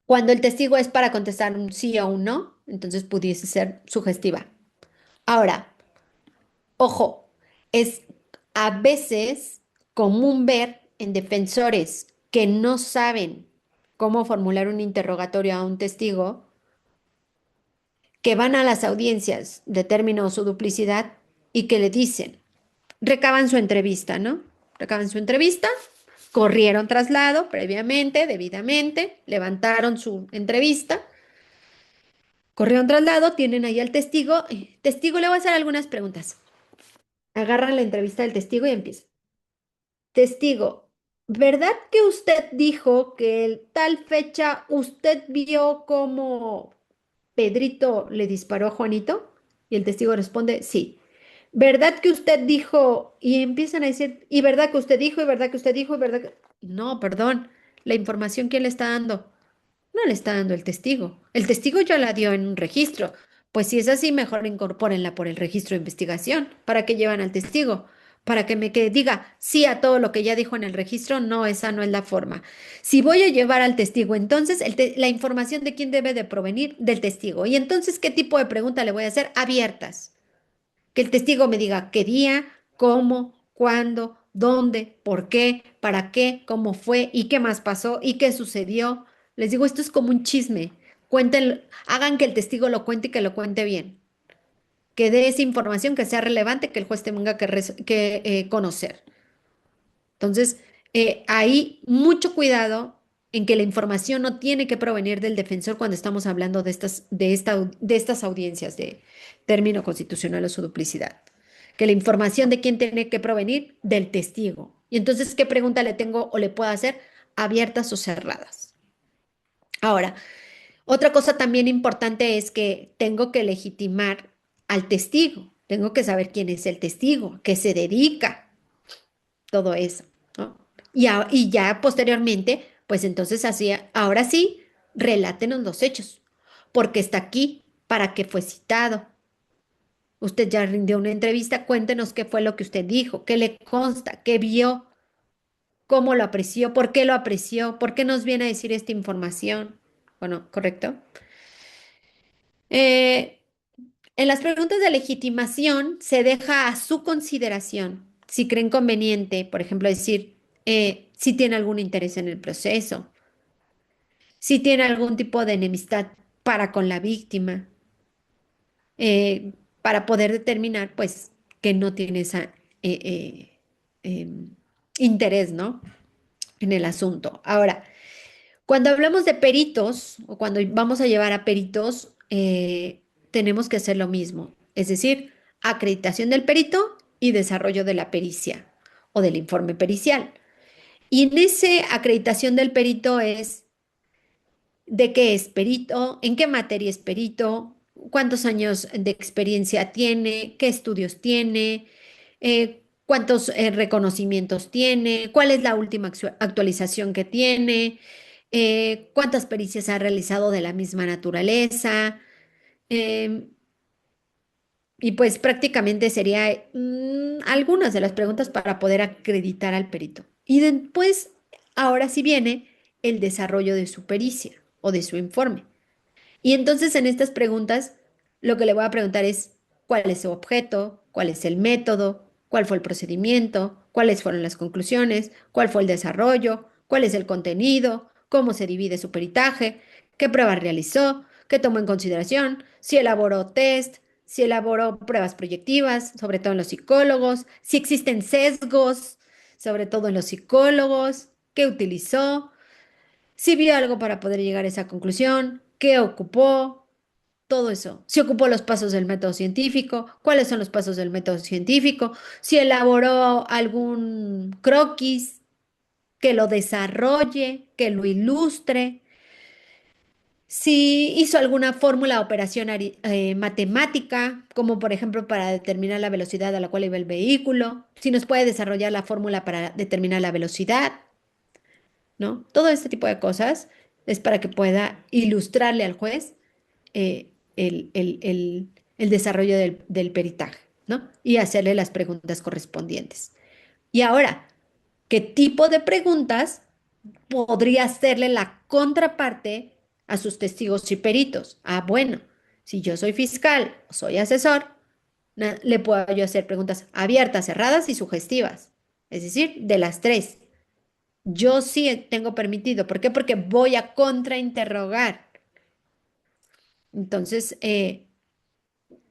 Cuando el testigo es para contestar un sí o un no, entonces pudiese ser sugestiva. Ahora, ojo, es a veces común ver en defensores que no saben cómo formular un interrogatorio a un testigo, que van a las audiencias de término o duplicidad y que le dicen, recaban su entrevista, ¿no? Recaban su entrevista, corrieron traslado previamente, debidamente, levantaron su entrevista, corrieron traslado, tienen ahí al testigo. Testigo, le voy a hacer algunas preguntas. Agarran la entrevista del testigo y empiezan. Testigo, ¿verdad que usted dijo que el tal fecha usted vio cómo Pedrito le disparó a Juanito? Y el testigo responde, sí. ¿Verdad que usted dijo? Y empiezan a decir, ¿y verdad que usted dijo? ¿Y verdad que usted dijo? ¿Y verdad que... No, perdón. La información, ¿quién le está dando? No le está dando el testigo. El testigo ya la dio en un registro. Pues si es así, mejor incorpórenla por el registro de investigación. ¿Para qué llevan al testigo? Para que diga sí a todo lo que ya dijo en el registro. No, esa no es la forma. Si voy a llevar al testigo, entonces la información de quién debe de provenir del testigo. Y entonces, ¿qué tipo de pregunta le voy a hacer? Abiertas. Que el testigo me diga qué día, cómo, cuándo, dónde, por qué, para qué, cómo fue y qué más pasó y qué sucedió. Les digo, esto es como un chisme. Cuenten, hagan que el testigo lo cuente y que lo cuente bien. Que dé esa información que sea relevante que el juez tenga que conocer. Entonces, hay mucho cuidado en que la información no tiene que provenir del defensor cuando estamos hablando de estas audiencias de término constitucional o su duplicidad. Que la información de quién tiene que provenir del testigo. Y entonces, ¿qué pregunta le tengo o le puedo hacer? Abiertas o cerradas. Ahora, otra cosa también importante es que tengo que legitimar al testigo. Tengo que saber quién es el testigo, qué se dedica, todo eso, ¿no? Y ya posteriormente, pues entonces así, ahora sí, relátenos los hechos, porque está aquí, para qué fue citado. Usted ya rindió una entrevista, cuéntenos qué fue lo que usted dijo, qué le consta, qué vio, cómo lo apreció, por qué nos viene a decir esta información. Bueno, ¿correcto? Eh, en las preguntas de legitimación se deja a su consideración si creen conveniente, por ejemplo, decir si tiene algún interés en el proceso, si tiene algún tipo de enemistad para con la víctima, para poder determinar, pues, que no tiene ese em, interés, ¿no? En el asunto. Ahora, cuando hablamos de peritos o cuando vamos a llevar a peritos, tenemos que hacer lo mismo, es decir, acreditación del perito y desarrollo de la pericia o del informe pericial. Y en esa acreditación del perito es de qué es perito, en qué materia es perito, cuántos años de experiencia tiene, qué estudios tiene, cuántos reconocimientos tiene, cuál es la última actualización que tiene, cuántas pericias ha realizado de la misma naturaleza. em, y pues prácticamente sería algunas de las preguntas para poder acreditar al perito. Y después, ahora sí viene el desarrollo de su pericia o de su informe. Y entonces en estas preguntas, lo que le voy a preguntar es cuál es su objeto, cuál es el método, cuál fue el procedimiento, cuáles fueron las conclusiones, cuál fue el desarrollo, cuál es el contenido, cómo se divide su peritaje, qué pruebas realizó, qué tomó en consideración, si elaboró test, si elaboró pruebas proyectivas, sobre todo en los psicólogos, si existen sesgos, sobre todo en los psicólogos, qué utilizó, si vio algo para poder llegar a esa conclusión, qué ocupó, todo eso. Si ocupó los pasos del método científico, cuáles son los pasos del método científico, si elaboró algún croquis, que lo desarrolle, que lo ilustre, si hizo alguna fórmula o operación matemática, como por ejemplo para determinar la velocidad a la cual iba el vehículo, si nos puede desarrollar la fórmula para determinar la velocidad, ¿no? Todo este tipo de cosas es para que pueda ilustrarle al juez el desarrollo del peritaje, ¿no? Y hacerle las preguntas correspondientes. Y ahora, ¿qué tipo de preguntas podría hacerle la contraparte a sus testigos y peritos? Ah, bueno, si yo soy fiscal o soy asesor, le puedo yo hacer preguntas abiertas, cerradas y sugestivas. Es decir, de las tres. Yo sí tengo permitido. ¿Por qué? Porque voy a contrainterrogar. Entonces,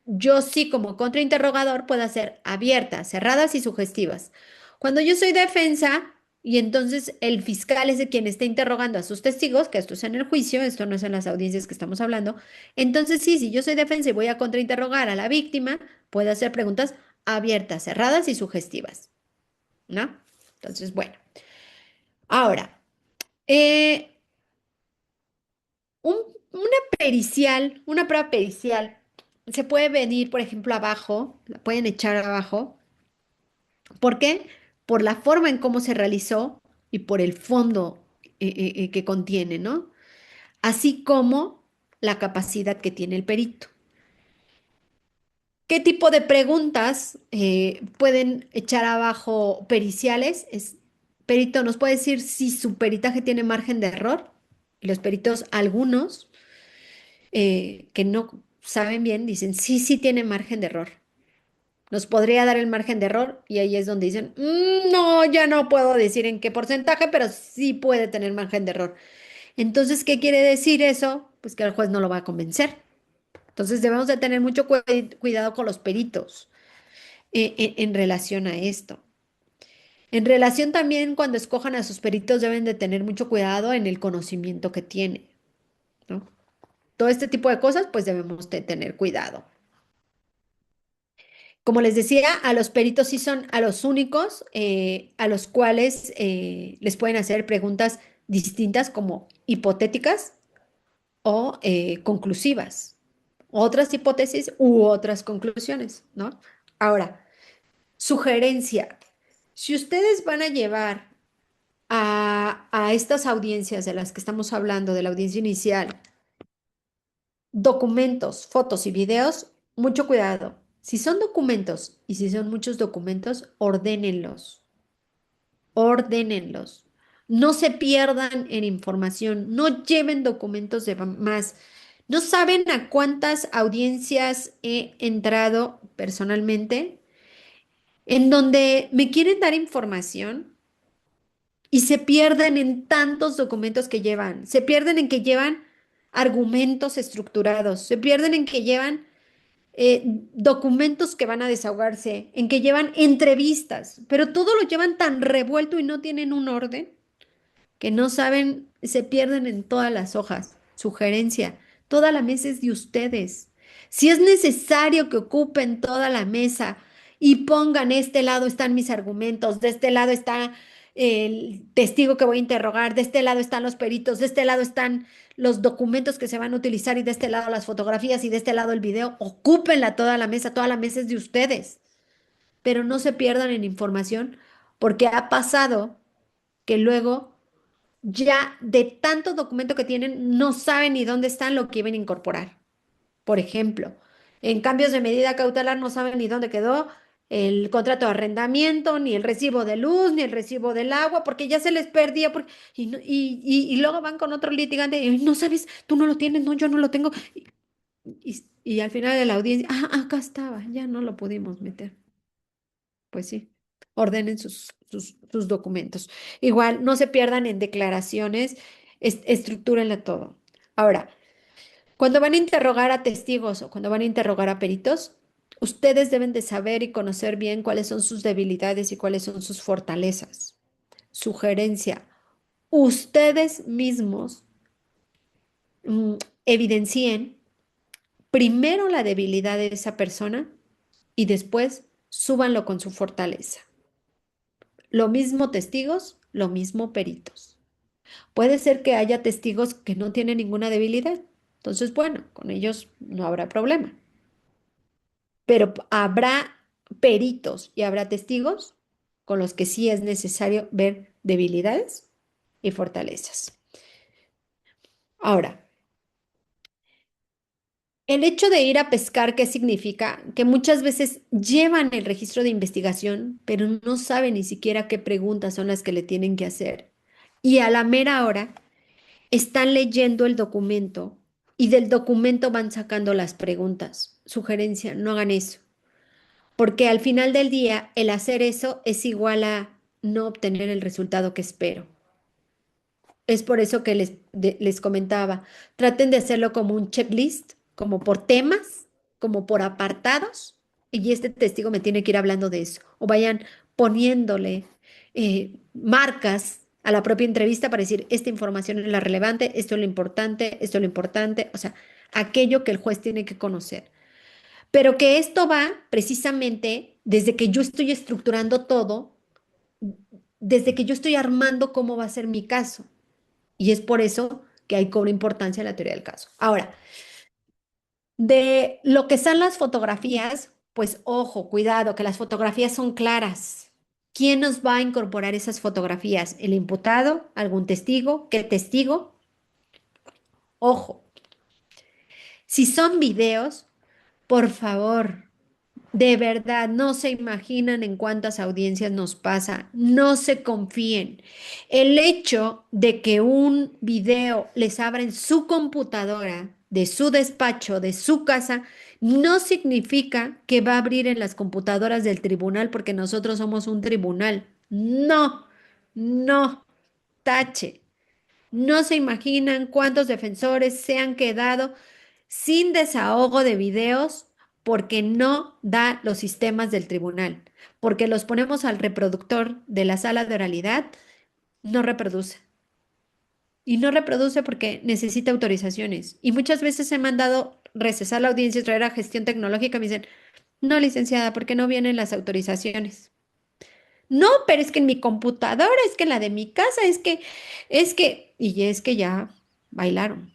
yo sí como contrainterrogador puedo hacer abiertas, cerradas y sugestivas. Cuando yo soy defensa y entonces el fiscal es de quien está interrogando a sus testigos, que esto es en el juicio, esto no es en las audiencias que estamos hablando, entonces sí, si yo soy defensa y voy a contrainterrogar a la víctima, puedo hacer preguntas abiertas, cerradas y sugestivas, ¿no? Entonces, bueno, ahora, eh, una pericial, una prueba pericial, se puede venir, por ejemplo, abajo, la pueden echar abajo. ¿Por qué? Por la forma en cómo se realizó y por el fondo que contiene, ¿no? Así como la capacidad que tiene el perito. ¿Qué tipo de preguntas pueden echar abajo periciales? Perito nos puede decir si su peritaje tiene margen de error. Los peritos, algunos que no saben bien, dicen sí, sí tiene margen de error. Nos podría dar el margen de error y ahí es donde dicen, no, ya no puedo decir en qué porcentaje, pero sí puede tener margen de error. Entonces, ¿qué quiere decir eso? Pues que el juez no lo va a convencer. Entonces, debemos de tener mucho cuidado con los peritos en relación a esto. En relación también, cuando escojan a sus peritos, deben de tener mucho cuidado en el conocimiento que tiene, ¿no? Todo este tipo de cosas, pues debemos de tener cuidado. Como les decía, a los peritos sí son a los únicos a los cuales les pueden hacer preguntas distintas como hipotéticas o conclusivas, otras hipótesis u otras conclusiones, ¿no? Ahora, sugerencia. Si ustedes van a llevar a estas audiencias de las que estamos hablando, de la audiencia inicial, documentos, fotos y videos, mucho cuidado. Si son documentos y si son muchos documentos, ordénenlos, ordénenlos. No se pierdan en información, no lleven documentos de más. No saben a cuántas audiencias he entrado personalmente en donde me quieren dar información y se pierden en tantos documentos que llevan, se pierden en que llevan argumentos estructurados, se pierden en que llevan documentos que van a desahogarse, en que llevan entrevistas, pero todo lo llevan tan revuelto y no tienen un orden que no saben, se pierden en todas las hojas. Sugerencia, toda la mesa es de ustedes. Si es necesario que ocupen toda la mesa y pongan, este lado están mis argumentos, de este lado está el testigo que voy a interrogar, de este lado están los peritos, de este lado están los documentos que se van a utilizar y de este lado las fotografías y de este lado el video, ocúpenla toda la mesa es de ustedes, pero no se pierdan en información porque ha pasado que luego ya de tanto documento que tienen, no saben ni dónde están lo que iban a incorporar. Por ejemplo, en cambios de medida cautelar no saben ni dónde quedó el contrato de arrendamiento, ni el recibo de luz, ni el recibo del agua, porque ya se les perdía. Y luego van con otro litigante y no sabes, tú no lo tienes, no, yo no lo tengo. Y al final de la audiencia, acá estaba, ya no lo pudimos meter. Pues sí, ordenen sus documentos. Igual, no se pierdan en declaraciones, estructúrenla todo. Ahora, cuando van a interrogar a testigos o cuando van a interrogar a peritos, ustedes deben de saber y conocer bien cuáles son sus debilidades y cuáles son sus fortalezas. Sugerencia, ustedes mismos mm, evidencien primero la debilidad de esa persona y después súbanlo con su fortaleza. Lo mismo testigos, lo mismo peritos. Puede ser que haya testigos que no tienen ninguna debilidad. Entonces, bueno, con ellos no habrá problema. Pero habrá peritos y habrá testigos con los que sí es necesario ver debilidades y fortalezas. Ahora, el hecho de ir a pescar, ¿qué significa? Que muchas veces llevan el registro de investigación, pero no saben ni siquiera qué preguntas son las que le tienen que hacer. Y a la mera hora están leyendo el documento y del documento van sacando las preguntas. Sugerencia, no hagan eso, porque al final del día el hacer eso es igual a no obtener el resultado que espero. Es por eso que les comentaba, traten de hacerlo como un checklist, como por temas, como por apartados, y este testigo me tiene que ir hablando de eso. O vayan poniéndole marcas a la propia entrevista para decir, esta información es la relevante, esto es lo importante, esto es lo importante, o sea, aquello que el juez tiene que conocer. Pero que esto va precisamente desde que yo estoy estructurando todo, desde que yo estoy armando cómo va a ser mi caso. Y es por eso que ahí cobra importancia la teoría del caso. Ahora, de lo que son las fotografías, pues ojo, cuidado, que las fotografías son claras. ¿Quién nos va a incorporar esas fotografías? ¿El imputado? ¿Algún testigo? ¿Qué testigo? Ojo, si son videos, por favor, de verdad, no se imaginan en cuántas audiencias nos pasa. No se confíen. El hecho de que un video les abra en su computadora, de su despacho, de su casa, no significa que va a abrir en las computadoras del tribunal porque nosotros somos un tribunal. No, no, tache. No se imaginan cuántos defensores se han quedado sin desahogo de videos porque no da los sistemas del tribunal, porque los ponemos al reproductor de la sala de oralidad, no reproduce. Y no reproduce porque necesita autorizaciones. Y muchas veces he mandado recesar la audiencia y traer a gestión tecnológica. Me dicen, no, licenciada, porque no vienen las autorizaciones. No, pero es que en mi computadora, es que en la de mi casa, y es que ya bailaron.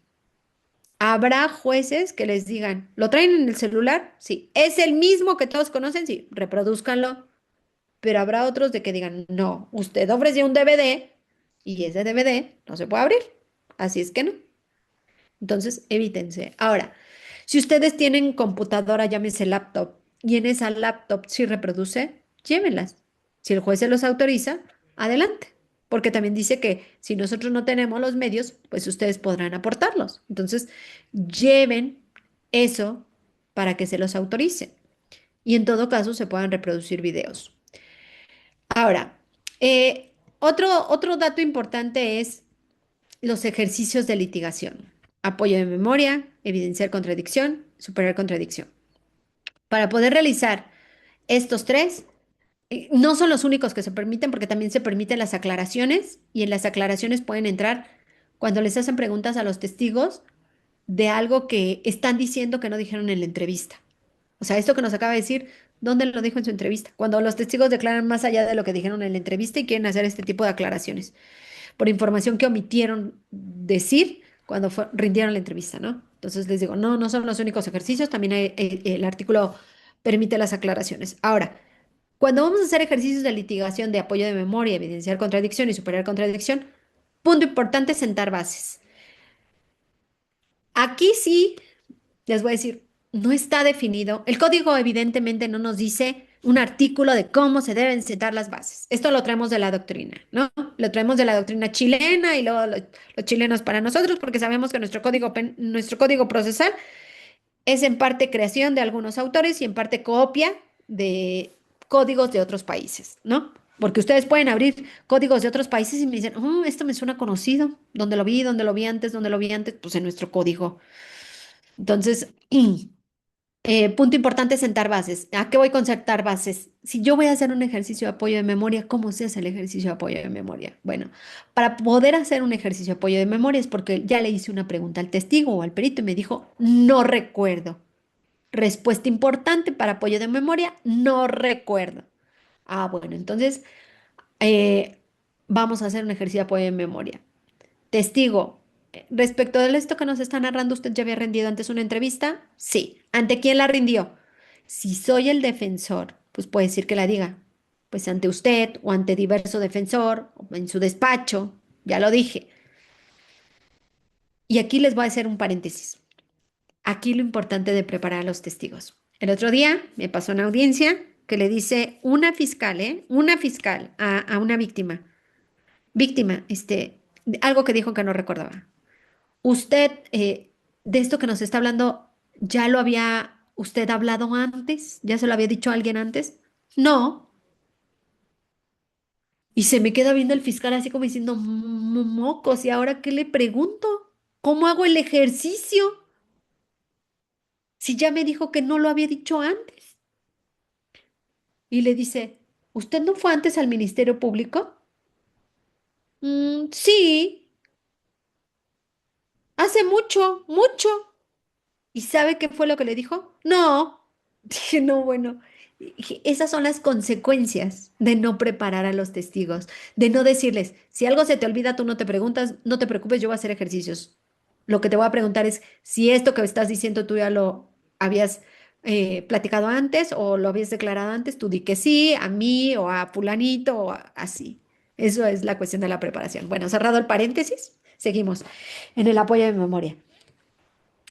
Habrá jueces que les digan, ¿lo traen en el celular? Sí. ¿Es el mismo que todos conocen? Sí, reproduzcanlo. Pero habrá otros de que digan, no, usted ofreció un DVD y ese DVD no se puede abrir. Así es que no. Entonces, evítense. Ahora, si ustedes tienen computadora, llámese laptop, y en esa laptop sí reproduce, llévenlas. Si el juez se los autoriza, adelante. Porque también dice que si nosotros no tenemos los medios, pues ustedes podrán aportarlos. Entonces, lleven eso para que se los autorice. Y en todo caso, se puedan reproducir videos. Ahora, otro dato importante es los ejercicios de litigación. Apoyo de memoria, evidenciar contradicción, superar contradicción. Para poder realizar estos tres, no son los únicos que se permiten porque también se permiten las aclaraciones y en las aclaraciones pueden entrar cuando les hacen preguntas a los testigos de algo que están diciendo que no dijeron en la entrevista. O sea, esto que nos acaba de decir, ¿dónde lo dijo en su entrevista? Cuando los testigos declaran más allá de lo que dijeron en la entrevista y quieren hacer este tipo de aclaraciones por información que omitieron decir cuando rindieron la entrevista, ¿no? Entonces les digo, no, no son los únicos ejercicios, también el artículo permite las aclaraciones. Ahora, cuando vamos a hacer ejercicios de litigación de apoyo de memoria, evidenciar contradicción y superar contradicción, punto importante, sentar bases. Aquí sí les voy a decir, no está definido. El código evidentemente no nos dice un artículo de cómo se deben sentar las bases. Esto lo traemos de la doctrina, ¿no? Lo traemos de la doctrina chilena y luego los chilenos para nosotros porque sabemos que nuestro código procesal es en parte creación de algunos autores y en parte copia de códigos de otros países, ¿no? Porque ustedes pueden abrir códigos de otros países y me dicen, oh, esto me suena conocido. ¿Dónde lo vi? ¿Dónde lo vi antes? ¿Dónde lo vi antes? Pues en nuestro código. Entonces, punto importante, sentar bases. ¿A qué voy con sentar bases? Si yo voy a hacer un ejercicio de apoyo de memoria, ¿cómo se hace el ejercicio de apoyo de memoria? Bueno, para poder hacer un ejercicio de apoyo de memoria es porque ya le hice una pregunta al testigo o al perito y me dijo, no recuerdo. Respuesta importante para apoyo de memoria, no recuerdo. Ah, bueno, entonces eh, vamos a hacer un ejercicio de apoyo de memoria. Testigo, respecto de esto que nos está narrando, ¿usted ya había rendido antes una entrevista? Sí. ¿Ante quién la rindió? Si soy el defensor, pues puede decir que la diga. Pues ante usted o ante diverso defensor, o en su despacho, ya lo dije. Y aquí les voy a hacer un paréntesis. Aquí lo importante de preparar a los testigos. El otro día me pasó una audiencia que le dice una fiscal, ¿eh? Una fiscal a una víctima. Víctima, algo que dijo que no recordaba. Usted, de esto que nos está hablando, ¿ya lo había usted hablado antes? ¿Ya se lo había dicho a alguien antes? No. Y se me queda viendo el fiscal así como diciendo, Mocos, ¿y ahora qué le pregunto? ¿Cómo hago el ejercicio? Si ya me dijo que no lo había dicho antes. Y le dice, ¿usted no fue antes al Ministerio Público? Sí, hace mucho, mucho. ¿Y sabe qué fue lo que le dijo? No. Dije, no, bueno, dije, esas son las consecuencias de no preparar a los testigos, de no decirles, si algo se te olvida, tú no te preguntas, no te preocupes, yo voy a hacer ejercicios. Lo que te voy a preguntar es si esto que estás diciendo tú ya lo habías platicado antes o lo habías declarado antes, tú di que sí, a mí o a fulanito o así. Eso es la cuestión de la preparación. Bueno, cerrado el paréntesis, seguimos en el apoyo de memoria.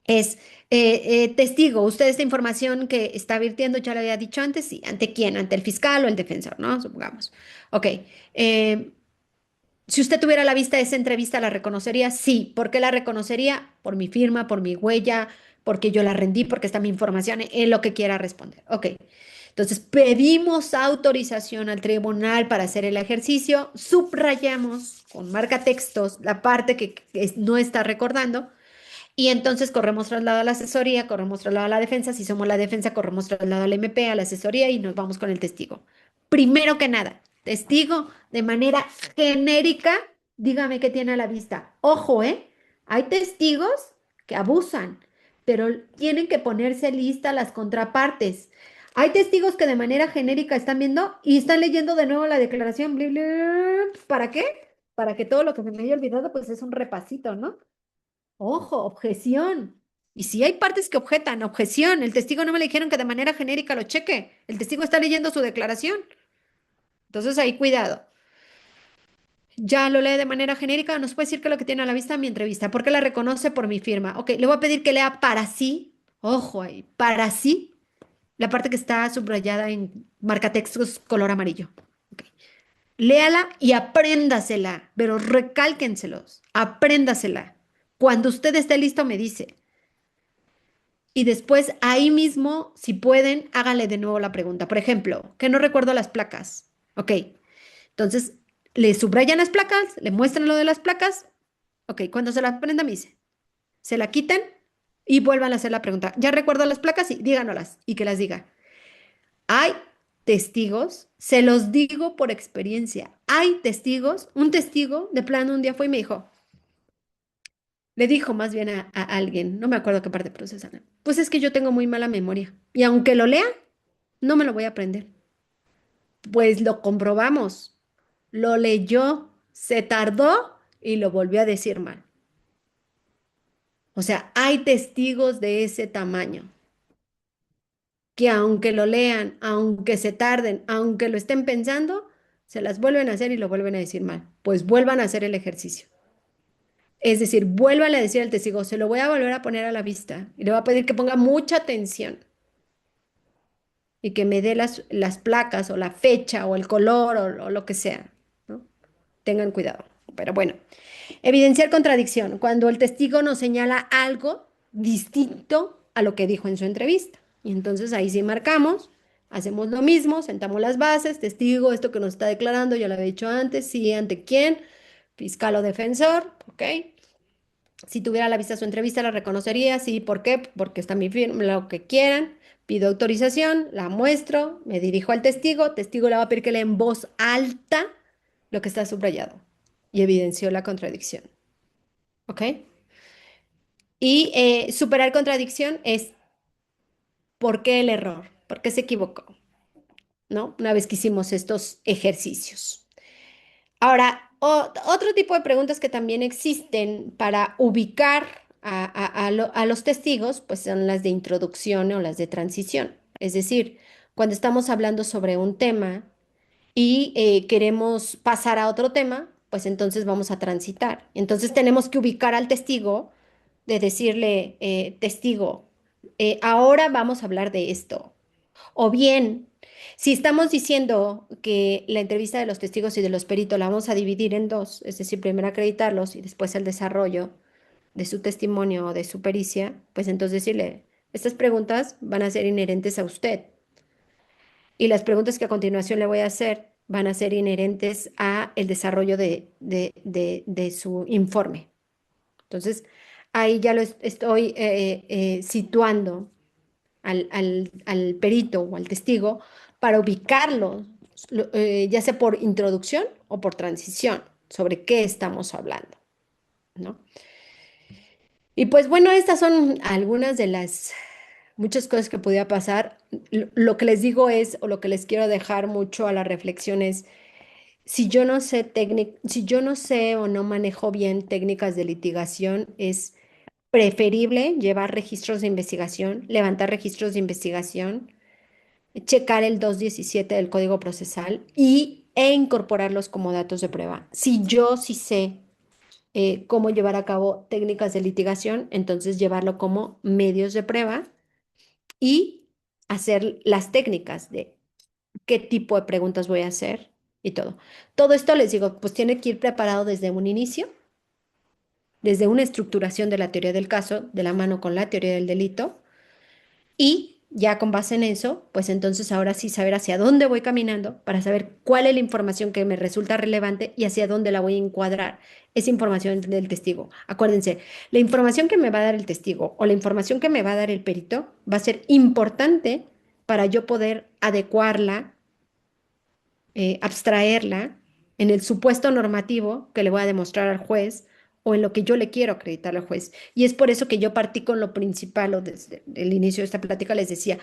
Es testigo, usted esta información que está virtiendo, ya lo había dicho antes, sí. ¿Ante quién? Ante el fiscal o el defensor, ¿no? Supongamos. Ok. eh, si usted tuviera a la vista esa entrevista, ¿la reconocería? Sí. ¿Por qué la reconocería? Por mi firma, por mi huella, porque yo la rendí, porque está mi información, en lo que quiera responder. Ok. Entonces, pedimos autorización al tribunal para hacer el ejercicio, subrayamos con marca textos la parte que no está recordando y entonces corremos traslado a la asesoría, corremos traslado a la defensa. Si somos la defensa, corremos traslado al MP, a la asesoría y nos vamos con el testigo. Primero que nada, testigo de manera genérica, dígame qué tiene a la vista. Ojo, ¿eh? Hay testigos que abusan, pero tienen que ponerse lista las contrapartes. Hay testigos que de manera genérica están viendo y están leyendo de nuevo la declaración. Bli, bli. ¿Para qué? Para que todo lo que se me haya olvidado, pues es un repasito, ¿no? Ojo, objeción. Y si hay partes que objetan, objeción. El testigo no me le dijeron que de manera genérica lo cheque. El testigo está leyendo su declaración. Entonces ahí cuidado. Ya lo lee de manera genérica, nos puede decir qué es lo que tiene a la vista mi entrevista, porque la reconoce por mi firma. Ok, le voy a pedir que lea para sí, ojo ahí, para sí, la parte que está subrayada en marcatextos color amarillo. Ok. Léala y apréndasela, pero recálquenselos, apréndasela. Cuando usted esté listo, me dice. Y después ahí mismo, si pueden, háganle de nuevo la pregunta. Por ejemplo, que no recuerdo las placas. Ok, entonces le subrayan las placas, le muestran lo de las placas. Ok, cuando se la aprenda, me dice, se la quitan y vuelvan a hacer la pregunta. Ya recuerdo las placas y díganoslas y que las diga. Hay testigos, se los digo por experiencia. Hay testigos, un testigo de plano un día fue y me dijo, le dijo más bien a alguien, no me acuerdo qué parte procesal. Pues es que yo tengo muy mala memoria y aunque lo lea, no me lo voy a aprender. Pues lo comprobamos. Lo leyó, se tardó y lo volvió a decir mal. O sea, hay testigos de ese tamaño que aunque lo lean, aunque se tarden, aunque lo estén pensando, se las vuelven a hacer y lo vuelven a decir mal. Pues vuelvan a hacer el ejercicio. Es decir, vuelvan a decir al testigo, se lo voy a volver a poner a la vista y le voy a pedir que ponga mucha atención y que me dé las placas o la fecha o el color o lo que sea, ¿no? Tengan cuidado. Pero bueno, evidenciar contradicción, cuando el testigo nos señala algo distinto a lo que dijo en su entrevista. Y entonces ahí sí marcamos, hacemos lo mismo, sentamos las bases, testigo, esto que nos está declarando, ya lo había dicho antes, sí, ante quién, fiscal o defensor, ¿ok? Si tuviera a la vista su entrevista, la reconocería, sí, ¿por qué? Porque está mi firma, lo que quieran. Pido autorización, la muestro, me dirijo al testigo, testigo le va a pedir que lea en voz alta lo que está subrayado y evidenció la contradicción. ¿Ok? Y superar contradicción es ¿por qué el error? ¿Por qué se equivocó? ¿No? Una vez que hicimos estos ejercicios. Ahora, otro tipo de preguntas que también existen para ubicar a los testigos, pues son las de introducción o las de transición. Es decir, cuando estamos hablando sobre un tema y queremos pasar a otro tema, pues entonces vamos a transitar. Entonces tenemos que ubicar al testigo, de decirle, testigo, ahora vamos a hablar de esto. O bien, si estamos diciendo que la entrevista de los testigos y de los peritos la vamos a dividir en dos, es decir, primero acreditarlos y después el desarrollo de su testimonio o de su pericia, pues entonces decirle, estas preguntas van a ser inherentes a usted y las preguntas que a continuación le voy a hacer van a ser inherentes a el desarrollo de su informe. Entonces, ahí ya lo estoy situando al perito o al testigo para ubicarlo, ya sea por introducción o por transición, sobre qué estamos hablando, ¿no? Y pues bueno, estas son algunas de las muchas cosas que podía pasar. Lo que les digo es, o lo que les quiero dejar mucho a la reflexión es, si yo no sé si yo no sé o no manejo bien técnicas de litigación, es preferible llevar registros de investigación, levantar registros de investigación, checar el 217 del Código Procesal e incorporarlos como datos de prueba. Si yo sí sé cómo llevar a cabo técnicas de litigación, entonces llevarlo como medios de prueba y hacer las técnicas de qué tipo de preguntas voy a hacer y todo. Todo esto les digo, pues tiene que ir preparado desde un inicio, desde una estructuración de la teoría del caso, de la mano con la teoría del delito, y ya con base en eso, pues entonces ahora sí saber hacia dónde voy caminando para saber cuál es la información que me resulta relevante y hacia dónde la voy a encuadrar. Esa información del testigo. Acuérdense, la información que me va a dar el testigo o la información que me va a dar el perito va a ser importante para yo poder adecuarla, abstraerla en el supuesto normativo que le voy a demostrar al juez o en lo que yo le quiero acreditar al juez. Y es por eso que yo partí con lo principal o desde el inicio de esta plática les decía,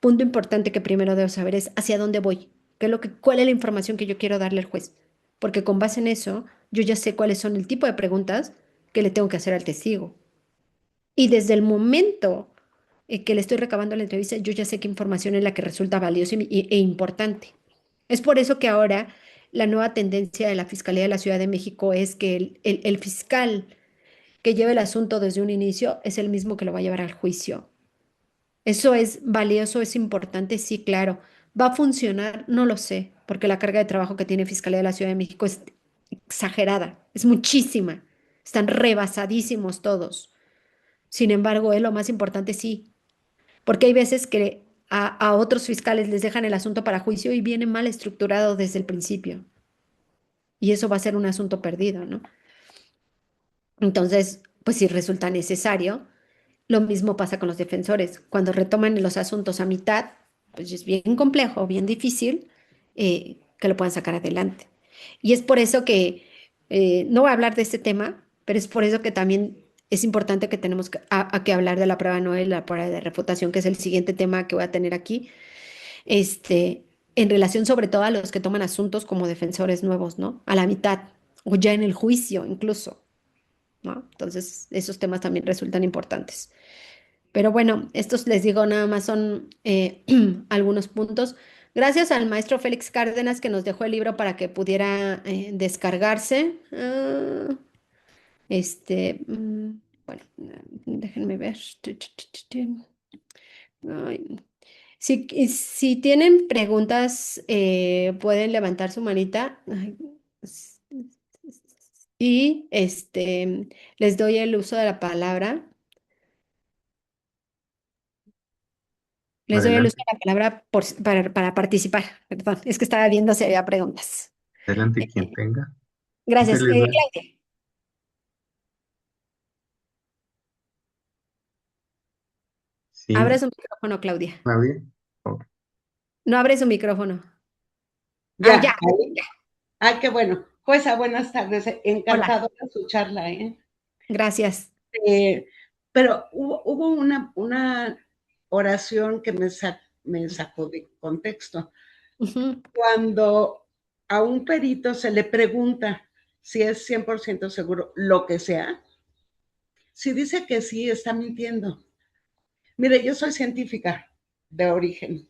punto importante que primero debo saber es hacia dónde voy, qué es cuál es la información que yo quiero darle al juez, porque con base en eso yo ya sé cuáles son el tipo de preguntas que le tengo que hacer al testigo. Y desde el momento que le estoy recabando la entrevista, yo ya sé qué información es la que resulta valiosa e importante. Es por eso que ahora la nueva tendencia de la Fiscalía de la Ciudad de México es que el fiscal que lleve el asunto desde un inicio es el mismo que lo va a llevar al juicio. ¿Eso es valioso, es importante? Sí, claro. ¿Va a funcionar? No lo sé, porque la carga de trabajo que tiene Fiscalía de la Ciudad de México es exagerada, es muchísima. Están rebasadísimos todos. Sin embargo, es lo más importante, sí, porque hay veces que a otros fiscales les dejan el asunto para juicio y viene mal estructurado desde el principio. Y eso va a ser un asunto perdido, ¿no? Entonces, pues si resulta necesario, lo mismo pasa con los defensores. Cuando retoman los asuntos a mitad, pues es bien complejo, bien difícil que lo puedan sacar adelante. Y es por eso que, no voy a hablar de este tema, pero es por eso que también es importante que tenemos a que hablar de la prueba Noel, la prueba de refutación, que es el siguiente tema que voy a tener aquí, en relación sobre todo a los que toman asuntos como defensores nuevos, ¿no? A la mitad o ya en el juicio incluso, ¿no? Entonces, esos temas también resultan importantes. Pero bueno, estos les digo nada más son algunos puntos. Gracias al maestro Félix Cárdenas que nos dejó el libro para que pudiera descargarse. Bueno, déjenme ver. Ay, si tienen preguntas, pueden levantar su manita. Ay, s- y les doy el uso de la palabra. Les doy el uso Adelante, de la palabra para participar. Perdón, es que estaba viendo si había preguntas. adelante quien Eh, tenga. Antes gracias. les doy, Claudia, abre sí, su micrófono, Claudia. Claudia. Ok, No abre su micrófono. Ah, ya. Ya, ahí. Ay, qué bueno. Jueza, buenas tardes. Hola. Encantado de su charla, ¿eh? Gracias. Eh, pero hubo una oración que me sacó de contexto. Ujú. Cuando a un perito se le pregunta si es 100% seguro lo que sea, si dice que sí, está mintiendo. Mire, yo soy científica de origen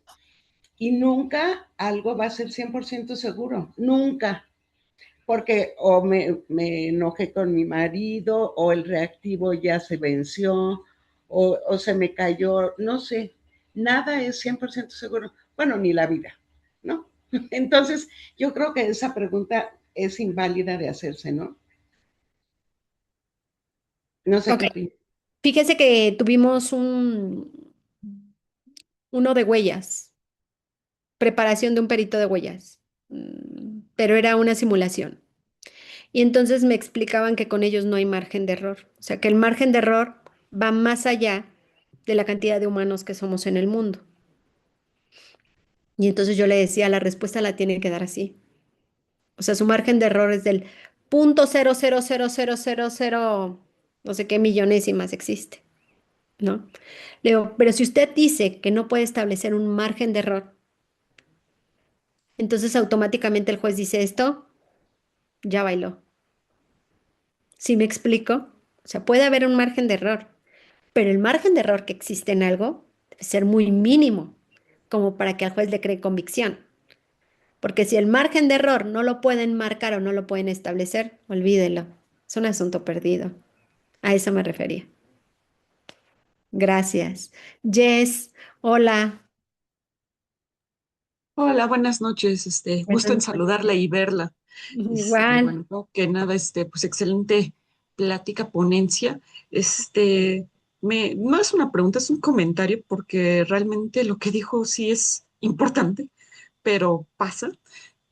y nunca algo va a ser 100% seguro, nunca. Porque o me enojé con mi marido, o el reactivo ya se venció, o se me cayó, no sé, nada es 100% seguro. Bueno, ni la vida, ¿no? Entonces, yo creo que esa pregunta es inválida de hacerse, ¿no? No sé Ok. qué opinas. Fíjese que tuvimos uno de huellas, preparación de un perito de huellas, pero era una simulación. Y entonces me explicaban que con ellos no hay margen de error. O sea, que el margen de error va más allá de la cantidad de humanos que somos en el mundo. Y entonces yo le decía, la respuesta la tienen que dar así. O sea, su margen de error es del punto cero cero cero cero cero cero no sé qué millonésimas existe, ¿no? Le digo, pero si usted dice que no puede establecer un margen de error, entonces automáticamente el juez dice esto, ya bailó. ¿Sí me explico? O sea, puede haber un margen de error, pero el margen de error que existe en algo debe ser muy mínimo, como para que al juez le cree convicción. Porque si el margen de error no lo pueden marcar o no lo pueden establecer, olvídelo. Es un asunto perdido. A eso me refería. Gracias. Jess, hola. Hola, buenas noches. Gusto en Buenas saludarla y verla. Igual. Bueno, creo que nada, pues excelente plática, ponencia. No es una pregunta, es un comentario, porque realmente lo que dijo sí es importante, pero pasa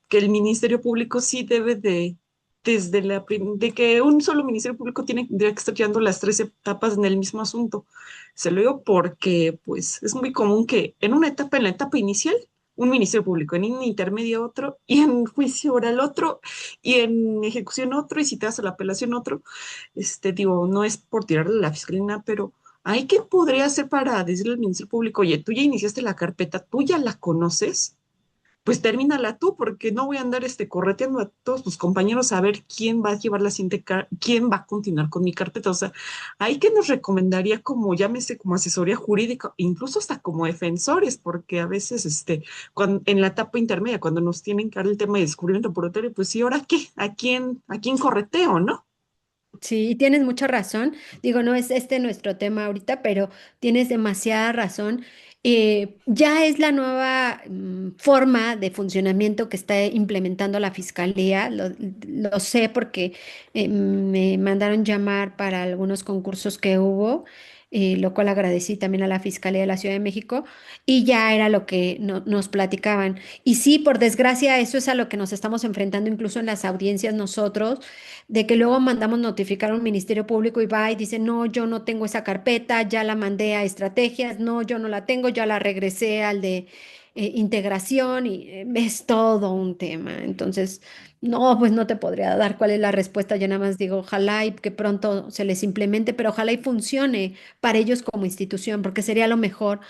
que el Ministerio Público sí debe de que un solo Ministerio Público tendría que estar llevando las tres etapas en el mismo asunto. Se lo digo porque, pues, es muy común que en la etapa inicial, un Ministerio Público, en un intermedio otro, y en juicio oral otro, y en ejecución otro, y si te das a la apelación otro. Digo, no es por tirarle a la fiscalía, pero ¿hay qué podría hacer para decirle al Ministerio Público, oye, tú ya iniciaste la carpeta, tú ya la conoces? pues termínala tú, porque no voy a andar correteando a todos tus compañeros a ver quién va a llevar la siguiente, quién va a continuar con mi carpeta. O sea, ahí que nos recomendaría como, llámese como asesoría jurídica, incluso hasta como defensores, porque a veces en la etapa intermedia, cuando nos tienen que dar el tema de descubrimiento probatorio, pues sí, ¿ahora qué? A quién correteo, no? Sí, y tienes mucha razón. Digo, no es este nuestro tema ahorita, pero tienes demasiada razón. Ya es la nueva forma de funcionamiento que está implementando la Fiscalía. Lo sé porque me mandaron llamar para algunos concursos que hubo, lo cual agradecí también a la Fiscalía de la Ciudad de México, y ya era lo que nos platicaban. Y sí, por desgracia, eso es a lo que nos estamos enfrentando incluso en las audiencias nosotros, de que luego mandamos notificar a un ministerio público y va y dice, no, yo no tengo esa carpeta, ya la mandé a estrategias, no, yo no la tengo, ya la regresé al de integración y es todo un tema. Entonces, no, pues no te podría dar cuál es la respuesta, yo nada más digo, ojalá y que pronto se les implemente, pero ojalá y funcione para ellos como institución, porque sería lo mejor,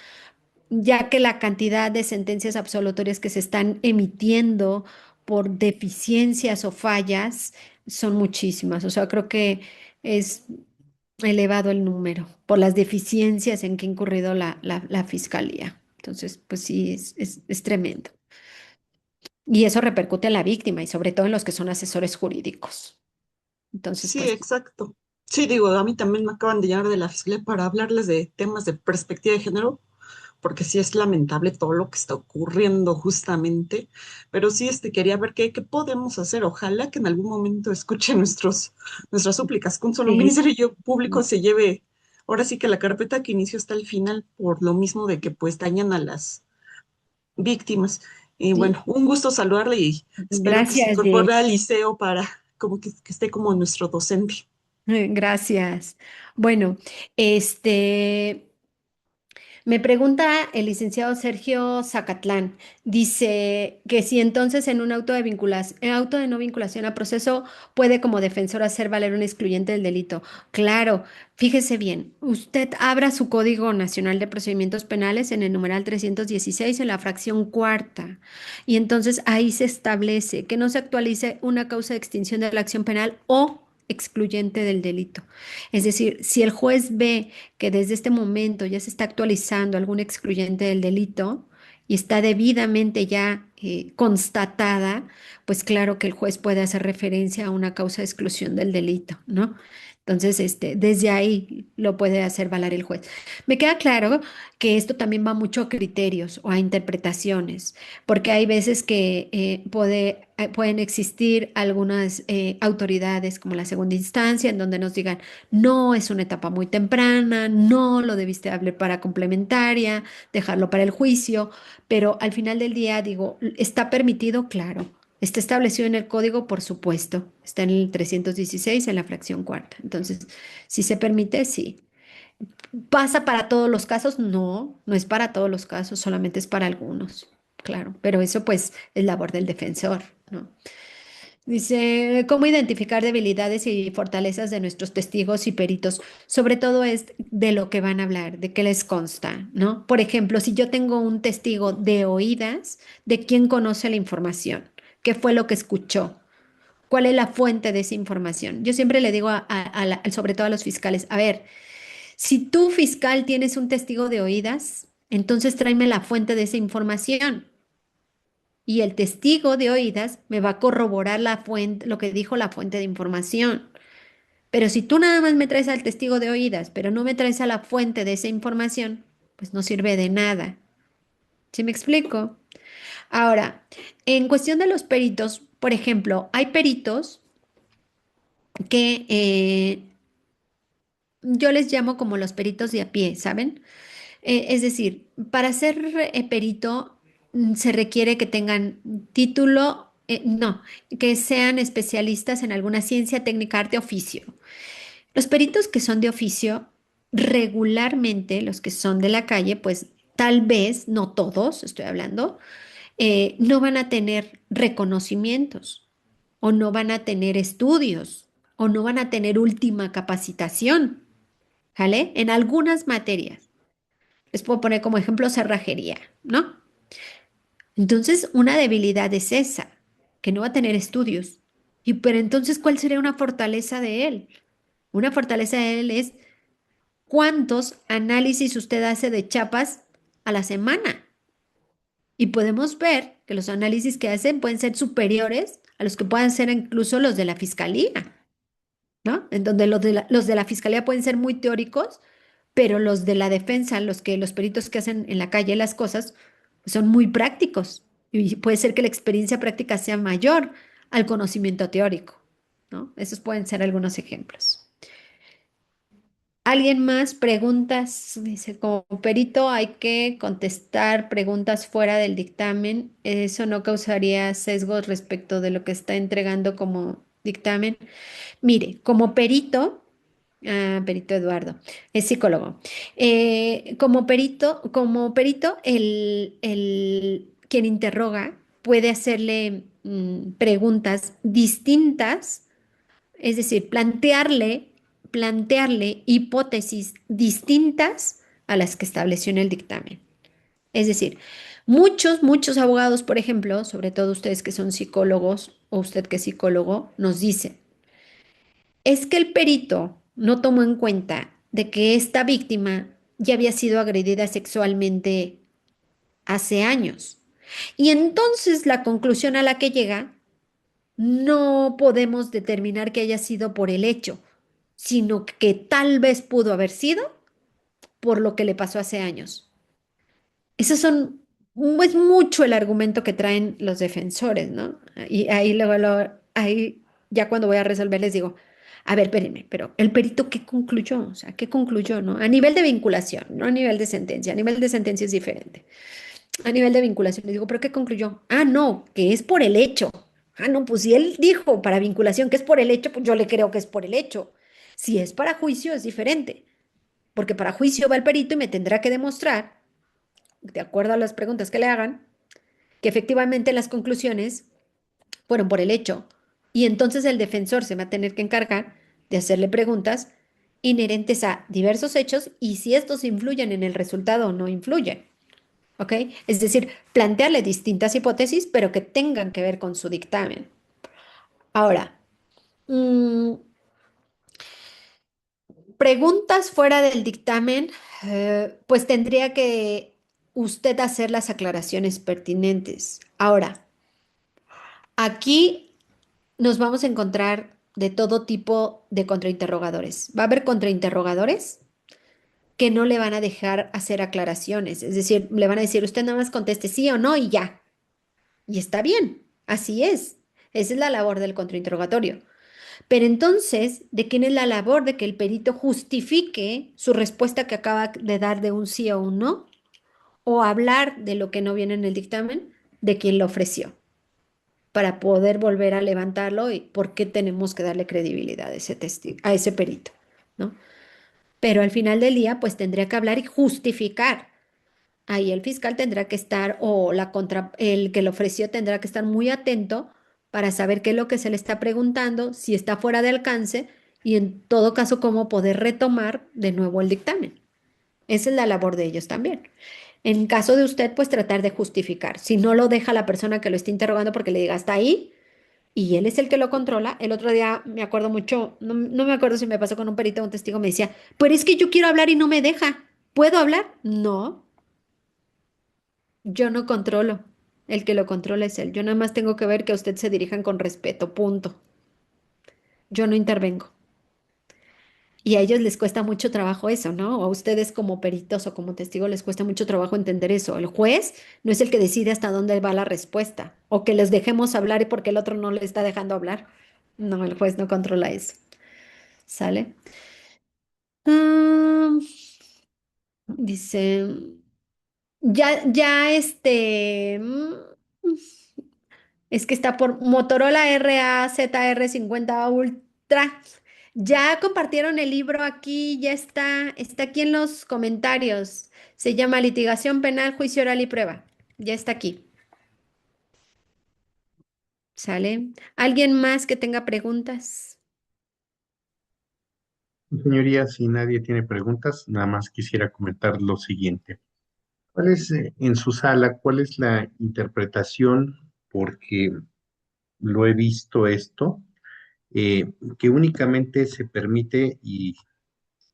ya que la cantidad de sentencias absolutorias que se están emitiendo por deficiencias o fallas son muchísimas. O sea, creo que es elevado el número por las deficiencias en que ha incurrido la fiscalía. Entonces, pues sí, es tremendo. Y eso repercute en la víctima y sobre todo en los que son asesores jurídicos. Entonces, Sí, pues exacto. Sí, digo, a mí también me acaban de llamar de la fiscalía para hablarles de temas de perspectiva de género, porque sí es lamentable todo lo que está ocurriendo justamente, pero sí quería ver qué podemos hacer. Ojalá que en algún momento escuche nuestras súplicas, que un solo sí. ministerio público se lleve, ahora sí que la carpeta que inició hasta el final, por lo mismo de que pues dañan a las víctimas. Y Sí. bueno, un gusto saludarle y espero que se Gracias, incorpore al Jess. liceo para como que esté como nuestro docente. Gracias. Bueno, este, me pregunta el licenciado Sergio Zacatlán, dice que si entonces en un auto de no vinculación a proceso puede como defensor hacer valer un excluyente del delito. Claro, fíjese bien, usted abra su Código Nacional de Procedimientos Penales en el numeral 316 en la fracción cuarta y entonces ahí se establece que no se actualice una causa de extinción de la acción penal o excluyente del delito. Es decir, si el juez ve que desde este momento ya se está actualizando algún excluyente del delito y está debidamente ya constatada, pues claro que el juez puede hacer referencia a una causa de exclusión del delito, ¿no? Entonces, desde ahí lo puede hacer valer el juez. Me queda claro que esto también va mucho a criterios o a interpretaciones, porque hay veces que pueden existir algunas autoridades como la segunda instancia en donde nos digan, no es una etapa muy temprana, no lo debiste hablar para complementaria, dejarlo para el juicio, pero al final del día digo, ¿está permitido? Claro. Está establecido en el código, por supuesto. Está en el 316 en la fracción cuarta. Entonces, si se permite, sí. ¿Pasa para todos los casos? No, no es para todos los casos, solamente es para algunos. Claro, pero eso pues es labor del defensor, ¿no? Dice, ¿cómo identificar debilidades y fortalezas de nuestros testigos y peritos? Sobre todo es de lo que van a hablar, de qué les consta, ¿no? Por ejemplo, si yo tengo un testigo de oídas, ¿de quién conoce la información? ¿Qué fue lo que escuchó? ¿Cuál es la fuente de esa información? Yo siempre le digo sobre todo a los fiscales, a ver, si tú fiscal tienes un testigo de oídas, entonces tráeme la fuente de esa información y el testigo de oídas me va a corroborar la fuente, lo que dijo la fuente de información. Pero si tú nada más me traes al testigo de oídas, pero no me traes a la fuente de esa información, pues no sirve de nada. ¿Sí me explico? Ahora, en cuestión de los peritos, por ejemplo, hay peritos que yo les llamo como los peritos de a pie, ¿saben? Es decir, para ser perito se requiere que tengan título, no, que sean especialistas en alguna ciencia, técnica, arte, oficio. Los peritos que son de oficio, regularmente, los que son de la calle, pues tal vez, no todos, estoy hablando, no van a tener reconocimientos o no van a tener estudios o no van a tener última capacitación, ¿vale? En algunas materias. Les puedo poner como ejemplo cerrajería, ¿no? Entonces, una debilidad es esa, que no va a tener estudios. Y pero entonces, ¿cuál sería una fortaleza de él? Una fortaleza de él es cuántos análisis usted hace de chapas a la semana. Y podemos ver que los análisis que hacen pueden ser superiores a los que puedan ser incluso los de la fiscalía, ¿no? En donde los de la fiscalía pueden ser muy teóricos, pero los de la defensa, los peritos que hacen en la calle las cosas, son muy prácticos. Y puede ser que la experiencia práctica sea mayor al conocimiento teórico, ¿no? Esos pueden ser algunos ejemplos. ¿Alguien más? Preguntas. Dice, como perito hay que contestar preguntas fuera del dictamen. Eso no causaría sesgos respecto de lo que está entregando como dictamen. Mire, como perito, perito Eduardo, es psicólogo. Como perito, quien interroga puede hacerle preguntas distintas, es decir, plantearle hipótesis distintas a las que estableció en el dictamen. Es decir, muchos abogados, por ejemplo, sobre todo ustedes que son psicólogos o usted que es psicólogo, nos dicen, es que el perito no tomó en cuenta de que esta víctima ya había sido agredida sexualmente hace años. Y entonces la conclusión a la que llega, no podemos determinar que haya sido por el hecho, sino que tal vez pudo haber sido por lo que le pasó hace años. Esos son, es mucho el argumento que traen los defensores, ¿no? Y ahí ahí ya cuando voy a resolver les digo, a ver, espérenme, pero el perito, ¿qué concluyó? O sea, ¿qué concluyó, no? A nivel de vinculación, no a nivel de sentencia. A nivel de sentencia es diferente. A nivel de vinculación, les digo, ¿pero qué concluyó? Ah, no, que es por el hecho. Ah, no, pues si él dijo para vinculación que es por el hecho, pues yo le creo que es por el hecho. Si es para juicio, es diferente, porque para juicio va el perito y me tendrá que demostrar, de acuerdo a las preguntas que le hagan, que efectivamente las conclusiones fueron por el hecho. Y entonces el defensor se va a tener que encargar de hacerle preguntas inherentes a diversos hechos y si estos influyen en el resultado o no influyen. ¿Ok? Es decir, plantearle distintas hipótesis, pero que tengan que ver con su dictamen. Ahora, mm, preguntas fuera del dictamen, pues tendría que usted hacer las aclaraciones pertinentes. Ahora, aquí nos vamos a encontrar de todo tipo de contrainterrogadores. Va a haber contrainterrogadores que no le van a dejar hacer aclaraciones, es decir, le van a decir, usted nada más conteste sí o no y ya. Y está bien, así es. Esa es la labor del contrainterrogatorio. Pero entonces, ¿de quién es la labor de que el perito justifique su respuesta que acaba de dar de un sí o un no? O hablar de lo que no viene en el dictamen, de quien lo ofreció, para poder volver a levantarlo y por qué tenemos que darle credibilidad a ese testigo, a ese perito, ¿no? Pero al final del día, pues tendría que hablar y justificar. Ahí el fiscal tendrá que estar, o el que lo ofreció tendrá que estar muy atento para saber qué es lo que se le está preguntando, si está fuera de alcance y en todo caso cómo poder retomar de nuevo el dictamen. Esa es la labor de ellos también. En caso de usted, pues tratar de justificar. Si no lo deja la persona que lo está interrogando porque le diga hasta ahí y él es el que lo controla. El otro día me acuerdo mucho, no me acuerdo si me pasó con un perito o un testigo, me decía, pero es que yo quiero hablar y no me deja. ¿Puedo hablar? No. Yo no controlo. El que lo controla es él. Yo nada más tengo que ver que a usted se dirijan con respeto, punto. Yo no intervengo. Y a ellos les cuesta mucho trabajo eso, ¿no? O a ustedes como peritos o como testigos les cuesta mucho trabajo entender eso. El juez no es el que decide hasta dónde va la respuesta o que les dejemos hablar porque el otro no le está dejando hablar. No, el juez no controla eso. ¿Sale? Ah, dice, es que está por Motorola RAZR50 Ultra. Ya compartieron el libro aquí, ya está aquí en los comentarios. Se llama Litigación Penal, Juicio Oral y Prueba. Ya está aquí. ¿Sale? ¿Alguien más que tenga preguntas? Señoría, si nadie tiene preguntas, nada más quisiera comentar lo siguiente. ¿Cuál es, en su sala, cuál es la interpretación? Porque lo he visto esto, que únicamente se permite, y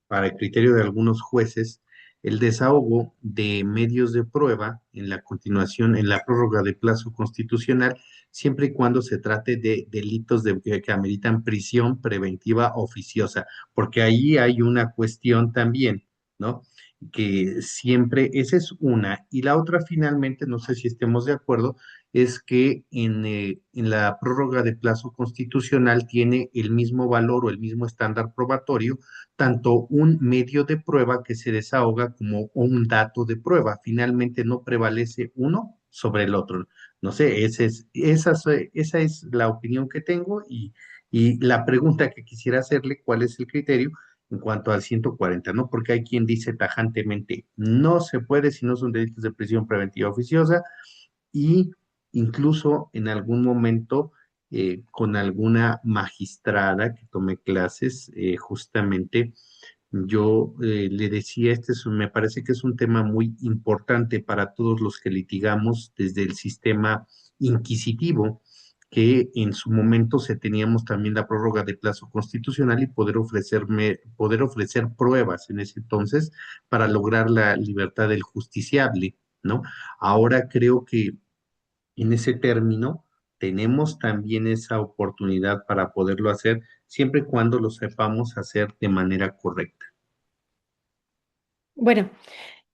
para el criterio de algunos jueces, el desahogo de medios de prueba en la continuación, en la prórroga de plazo constitucional, siempre y cuando se trate de delitos que ameritan prisión preventiva oficiosa, porque ahí hay una cuestión también, ¿no? Que siempre, esa es una, y la otra finalmente, no sé si estemos de acuerdo, es que en la prórroga de plazo constitucional tiene el mismo valor o el mismo estándar probatorio tanto un medio de prueba que se desahoga como un dato de prueba. Finalmente no prevalece uno sobre el otro. No sé, esa es la opinión que tengo y la pregunta que quisiera hacerle, ¿cuál es el criterio en cuanto al 140? ¿No? Porque hay quien dice tajantemente, no se puede si no son delitos de prisión preventiva oficiosa y incluso en algún momento con alguna magistrada que tomé clases, justamente yo le decía, me parece que es un tema muy importante para todos los que litigamos desde el sistema inquisitivo, que en su momento se teníamos también la prórroga de plazo constitucional y poder ofrecer pruebas en ese entonces para lograr la libertad del justiciable, ¿no? Ahora creo que en ese término, tenemos también esa oportunidad para poderlo hacer siempre y cuando lo sepamos hacer de manera correcta. Bueno,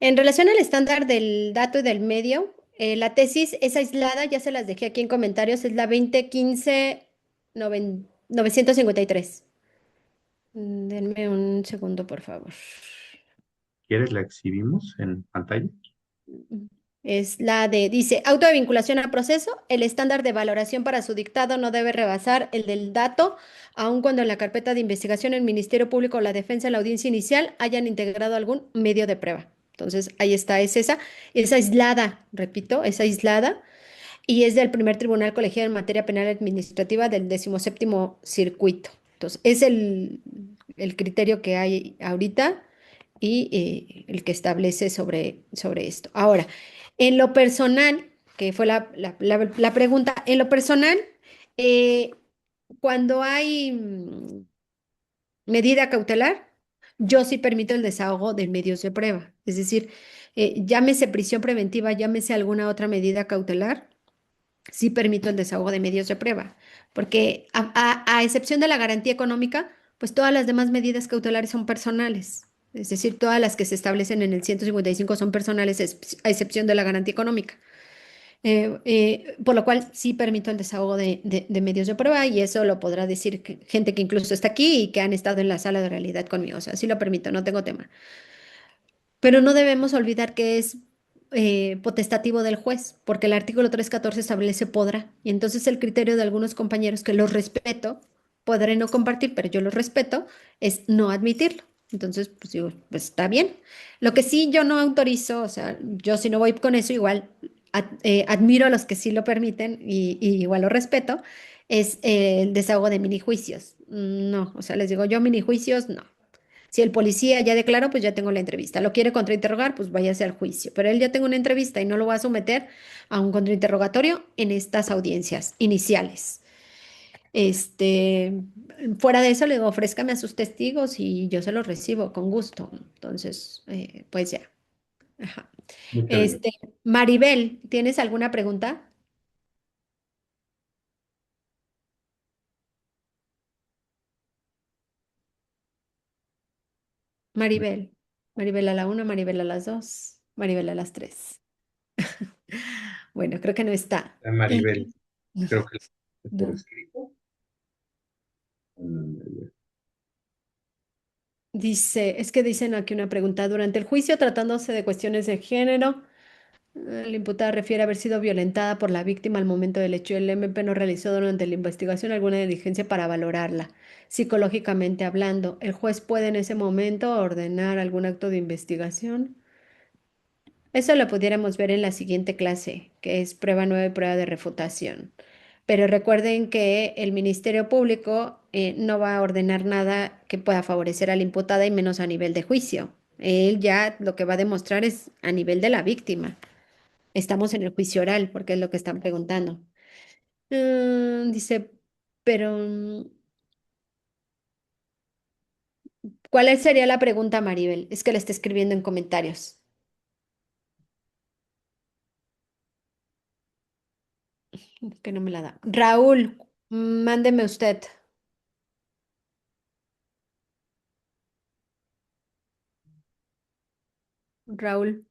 en relación al estándar del dato y del medio, la tesis es aislada, ya se las dejé aquí en comentarios, es la 2015 953. Denme un segundo, por favor. ¿Quieres la exhibimos en pantalla? Es la de, dice, auto de vinculación a proceso, el estándar de valoración para su dictado no debe rebasar el del dato, aun cuando en la carpeta de investigación el Ministerio Público o la defensa en la audiencia inicial hayan integrado algún medio de prueba. Entonces, ahí está, es aislada, repito, es aislada y es del primer tribunal colegiado en materia penal administrativa del 17º circuito. Entonces, es el criterio que hay ahorita y el que establece sobre esto. Ahora, en lo personal, que fue la pregunta, en lo personal, eh, cuando hay medida cautelar, yo sí permito el desahogo de medios de prueba. Es decir, llámese prisión preventiva, llámese alguna otra medida cautelar, sí permito el desahogo de medios de prueba, porque a excepción de la garantía económica, pues todas las demás medidas cautelares son personales. Es decir, todas las que se establecen en el 155 son personales, a excepción de la garantía económica. Por lo cual sí permito el desahogo de medios de prueba y eso lo podrá decir gente que incluso está aquí y que han estado en la sala de realidad conmigo. O sea, sí lo permito, no tengo tema. Pero no debemos olvidar que es potestativo del juez, porque el artículo 314 establece podrá. Y entonces el criterio de algunos compañeros, que los respeto, podré no compartir, pero yo los respeto, es no admitirlo. Entonces, pues digo, pues está bien. Lo que sí yo no autorizo, o sea, yo si no voy con eso, igual admiro a los que sí lo permiten y igual lo respeto, es el desahogo de mini juicios. No, o sea, les digo yo mini juicios, no. Si el policía ya declaró, pues ya tengo la entrevista. ¿Lo quiere contrainterrogar? Pues váyase al juicio. Pero él ya tengo una entrevista y no lo va a someter a un contrainterrogatorio en estas audiencias iniciales. Este, fuera de eso, le digo, ofrézcame a sus testigos y yo se los recibo con gusto. Entonces, pues ya. Ajá. Muchas gracias. Este, Maribel, ¿tienes alguna pregunta? Maribel. Maribel a la una, Maribel a las dos, Maribel a las tres. Bueno, creo que no está. Maribel, creo que por No. escrito. Dice, es que dicen aquí una pregunta. Durante el juicio, tratándose de cuestiones de género, la imputada refiere haber sido violentada por la víctima al momento del hecho. El MP no realizó durante la investigación alguna diligencia para valorarla. Psicológicamente hablando, ¿el juez puede en ese momento ordenar algún acto de investigación? Eso lo pudiéramos ver en la siguiente clase, que es prueba 9 y prueba de refutación. Pero recuerden que el Ministerio Público no va a ordenar nada que pueda favorecer a la imputada y menos a nivel de juicio. Él ya lo que va a demostrar es a nivel de la víctima. Estamos en el juicio oral, porque es lo que están preguntando. Dice, pero ¿cuál sería la pregunta, Maribel? Es que la está escribiendo en comentarios. Que no me la da. Raúl, mándeme usted. Raúl,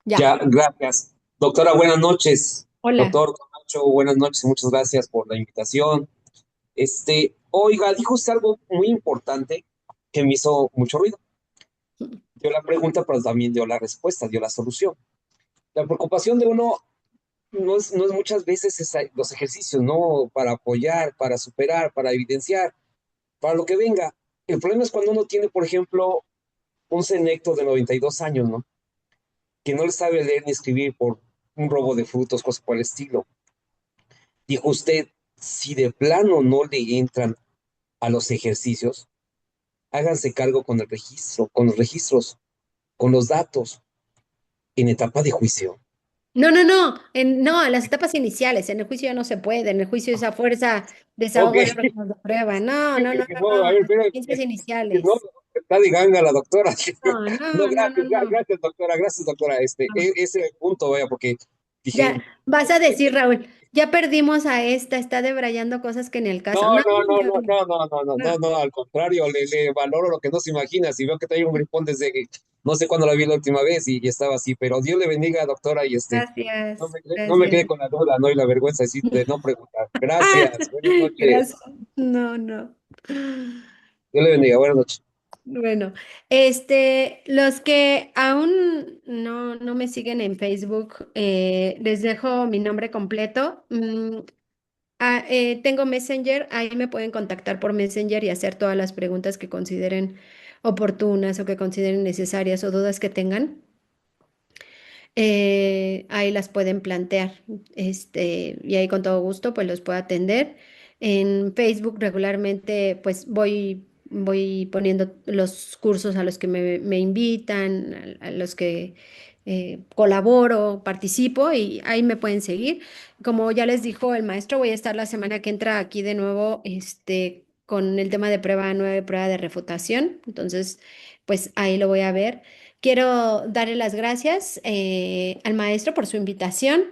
ya. Ya, gracias. Doctora, buenas noches. Hola. Doctor Camacho, buenas noches y muchas gracias por la invitación. Oiga, dijo usted algo muy importante que me hizo mucho ruido. Dio la pregunta, pero también dio la respuesta, dio la solución. La preocupación de uno no es muchas veces los ejercicios, ¿no? Para apoyar, para superar, para evidenciar, para lo que venga. El problema es cuando uno tiene, por ejemplo, un senecto de 92 años, ¿no? Que no le sabe leer ni escribir por un robo de frutos, cosas por el estilo. Dijo usted, si de plano no le entran a los ejercicios, háganse cargo con el registro, con los registros, con los datos en etapa de juicio. No, no, no, no, en las etapas iniciales, en el juicio ya no se puede, en el juicio esa fuerza, Ok, desahogo de pruebas de prueba. No, no, no, no, no, a no, ver, las pero ciencias no, iniciales. está de ganga la doctora. No, No, no, no, no, no. gracias, doctora. Ese es el punto, vaya, porque Ya, dije, vas a decir, Raúl, ya perdimos a esta, está debrayando cosas que en el no, caso. No, no, no, no, no, no, no, no, no, no, no. no, al contrario, le valoro lo que no se imagina. Si veo que trae un gripón desde que no sé cuándo la vi la última vez y estaba así, pero Dios le bendiga, doctora, y Gracias, no me gracias. quede con la duda, ¿no? Y la vergüenza de no preguntar. Ah, Gracias, buenas noches. gracias. No, no. Dios le bendiga, buenas noches. Bueno, los que aún no me siguen en Facebook, les dejo mi nombre completo. Tengo Messenger, ahí me pueden contactar por Messenger y hacer todas las preguntas que consideren oportunas o que consideren necesarias o dudas que tengan. Ahí las pueden plantear, y ahí con todo gusto pues los puedo atender. En Facebook regularmente pues voy poniendo los cursos a los que me invitan, a los que colaboro, participo y ahí me pueden seguir. Como ya les dijo el maestro, voy a estar la semana que entra aquí de nuevo, con el tema de prueba 9, prueba de refutación. Entonces, pues ahí lo voy a ver. Quiero darle las gracias al maestro por su invitación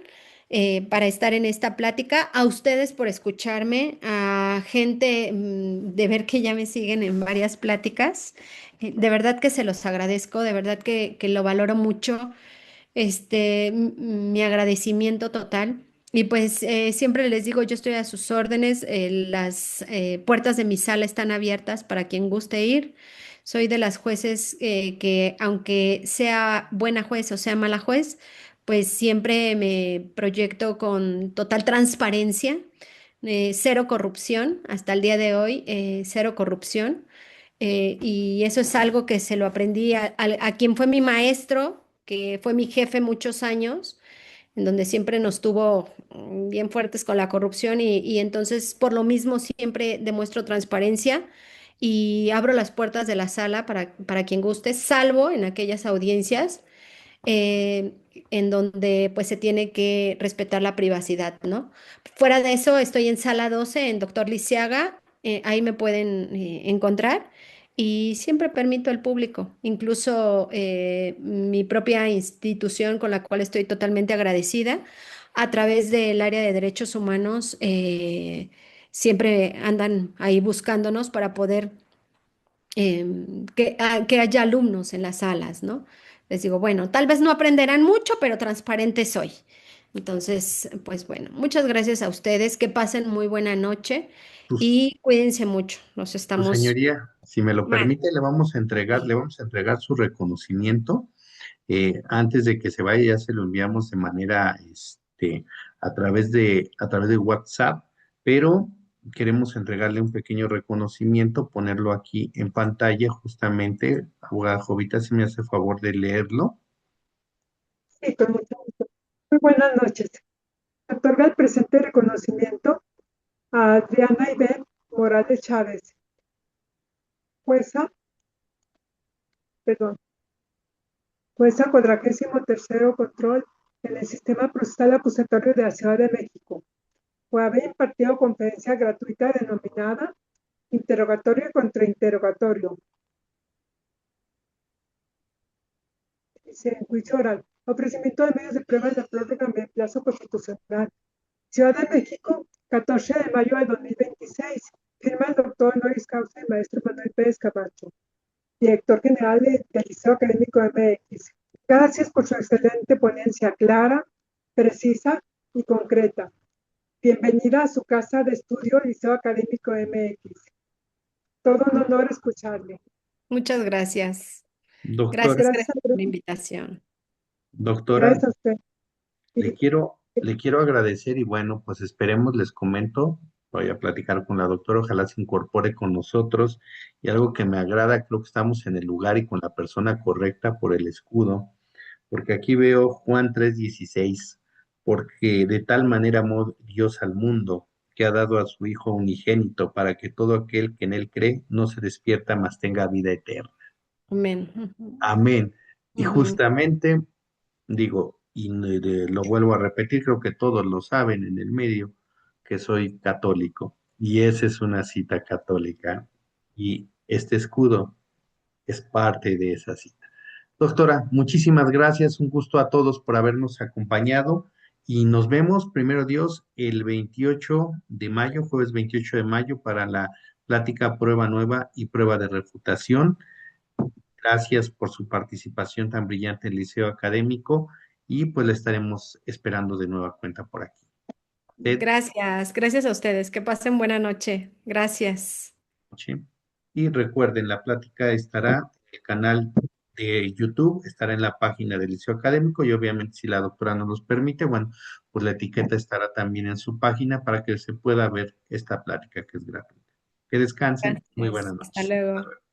para estar en esta plática, a ustedes por escucharme, a gente de ver que ya me siguen en varias pláticas. De verdad que se los agradezco, de verdad que lo valoro mucho, mi agradecimiento total. Y pues siempre les digo, yo estoy a sus órdenes, las puertas de mi sala están abiertas para quien guste ir. Soy de las jueces que aunque sea buena juez o sea mala juez, pues siempre me proyecto con total transparencia, cero corrupción, hasta el día de hoy, cero corrupción. Y eso es algo que se lo aprendí a quien fue mi maestro, que fue mi jefe muchos años, en donde siempre nos tuvo bien fuertes con la corrupción y entonces por lo mismo siempre demuestro transparencia y abro las puertas de la sala para quien guste, salvo en aquellas audiencias eh, en donde pues se tiene que respetar la privacidad, ¿no? Fuera de eso, estoy en sala 12 en Doctor Lisiaga, ahí me pueden encontrar y siempre permito al público, incluso mi propia institución con la cual estoy totalmente agradecida, a través del área de derechos humanos, siempre andan ahí buscándonos para poder que haya alumnos en las salas, ¿no? Les digo, bueno, tal vez no aprenderán mucho, pero transparente soy. Entonces, pues bueno, muchas gracias a ustedes, que pasen muy buena noche Pues, y cuídense mucho. Nos pues, estamos señoría, si me lo mal. permite, le vamos a entregar su reconocimiento. Antes de que se vaya, ya se lo enviamos de manera, a través de WhatsApp, pero queremos entregarle un pequeño reconocimiento, ponerlo aquí en pantalla, justamente. Abogada Jovita, si me hace favor de leerlo. Sí, con mucho gusto. Muy buenas noches. Otorga el presente reconocimiento a Adriana Ivette Morales Chávez, jueza perdón, jueza 43º control en el sistema procesal acusatorio de la Ciudad de México. Por haber impartido conferencia gratuita denominada Interrogatorio y Contrainterrogatorio. Dice, en juicio oral, ofrecimiento de medios de prueba de la prórroga de plazo constitucional. Ciudad de México, 14 de mayo de 2026. Firma el doctor honoris causa y maestro Manuel Pérez Camacho, director general del Liceo Académico MX. Gracias por su excelente ponencia clara, precisa y concreta. Bienvenida a su casa de estudio Liceo Académico MX. Todo un honor escucharle. Muchas gracias. Doctora, Gracias, Gracias, gracias por la invitación. doctora, gracias a usted. le quiero agradecer y bueno, pues esperemos, les comento, voy a platicar con la doctora, ojalá se incorpore con nosotros y algo que me agrada, creo que estamos en el lugar y con la persona correcta por el escudo, porque aquí veo Juan 3:16, porque de tal manera amó Dios al mundo que ha dado a su Hijo unigénito para que todo aquel que en él cree no se despierta, mas tenga vida eterna. Amén. Amén. Y Ujú. justamente digo, y lo vuelvo a repetir, creo que todos lo saben en el medio, que soy católico. Y esa es una cita católica. Y este escudo es parte de esa cita. Doctora, muchísimas gracias. Un gusto a todos por habernos acompañado. Y nos vemos, primero Dios, el 28 de mayo, jueves 28 de mayo, para la plática prueba nueva y prueba de refutación. Gracias por su participación tan brillante en el Liceo Académico y pues la estaremos esperando de nueva cuenta por aquí. De Gracias, gracias a ustedes. Que pasen buena noche. Gracias. noche. Y recuerden, la plática estará en el canal de YouTube, estará en la página del Liceo Académico y obviamente si la doctora nos los permite, bueno, pues la etiqueta estará también en su página para que se pueda ver esta plática que es gratuita. Que descansen. Muy buenas Gracias. Hasta noches. Hasta luego. luego.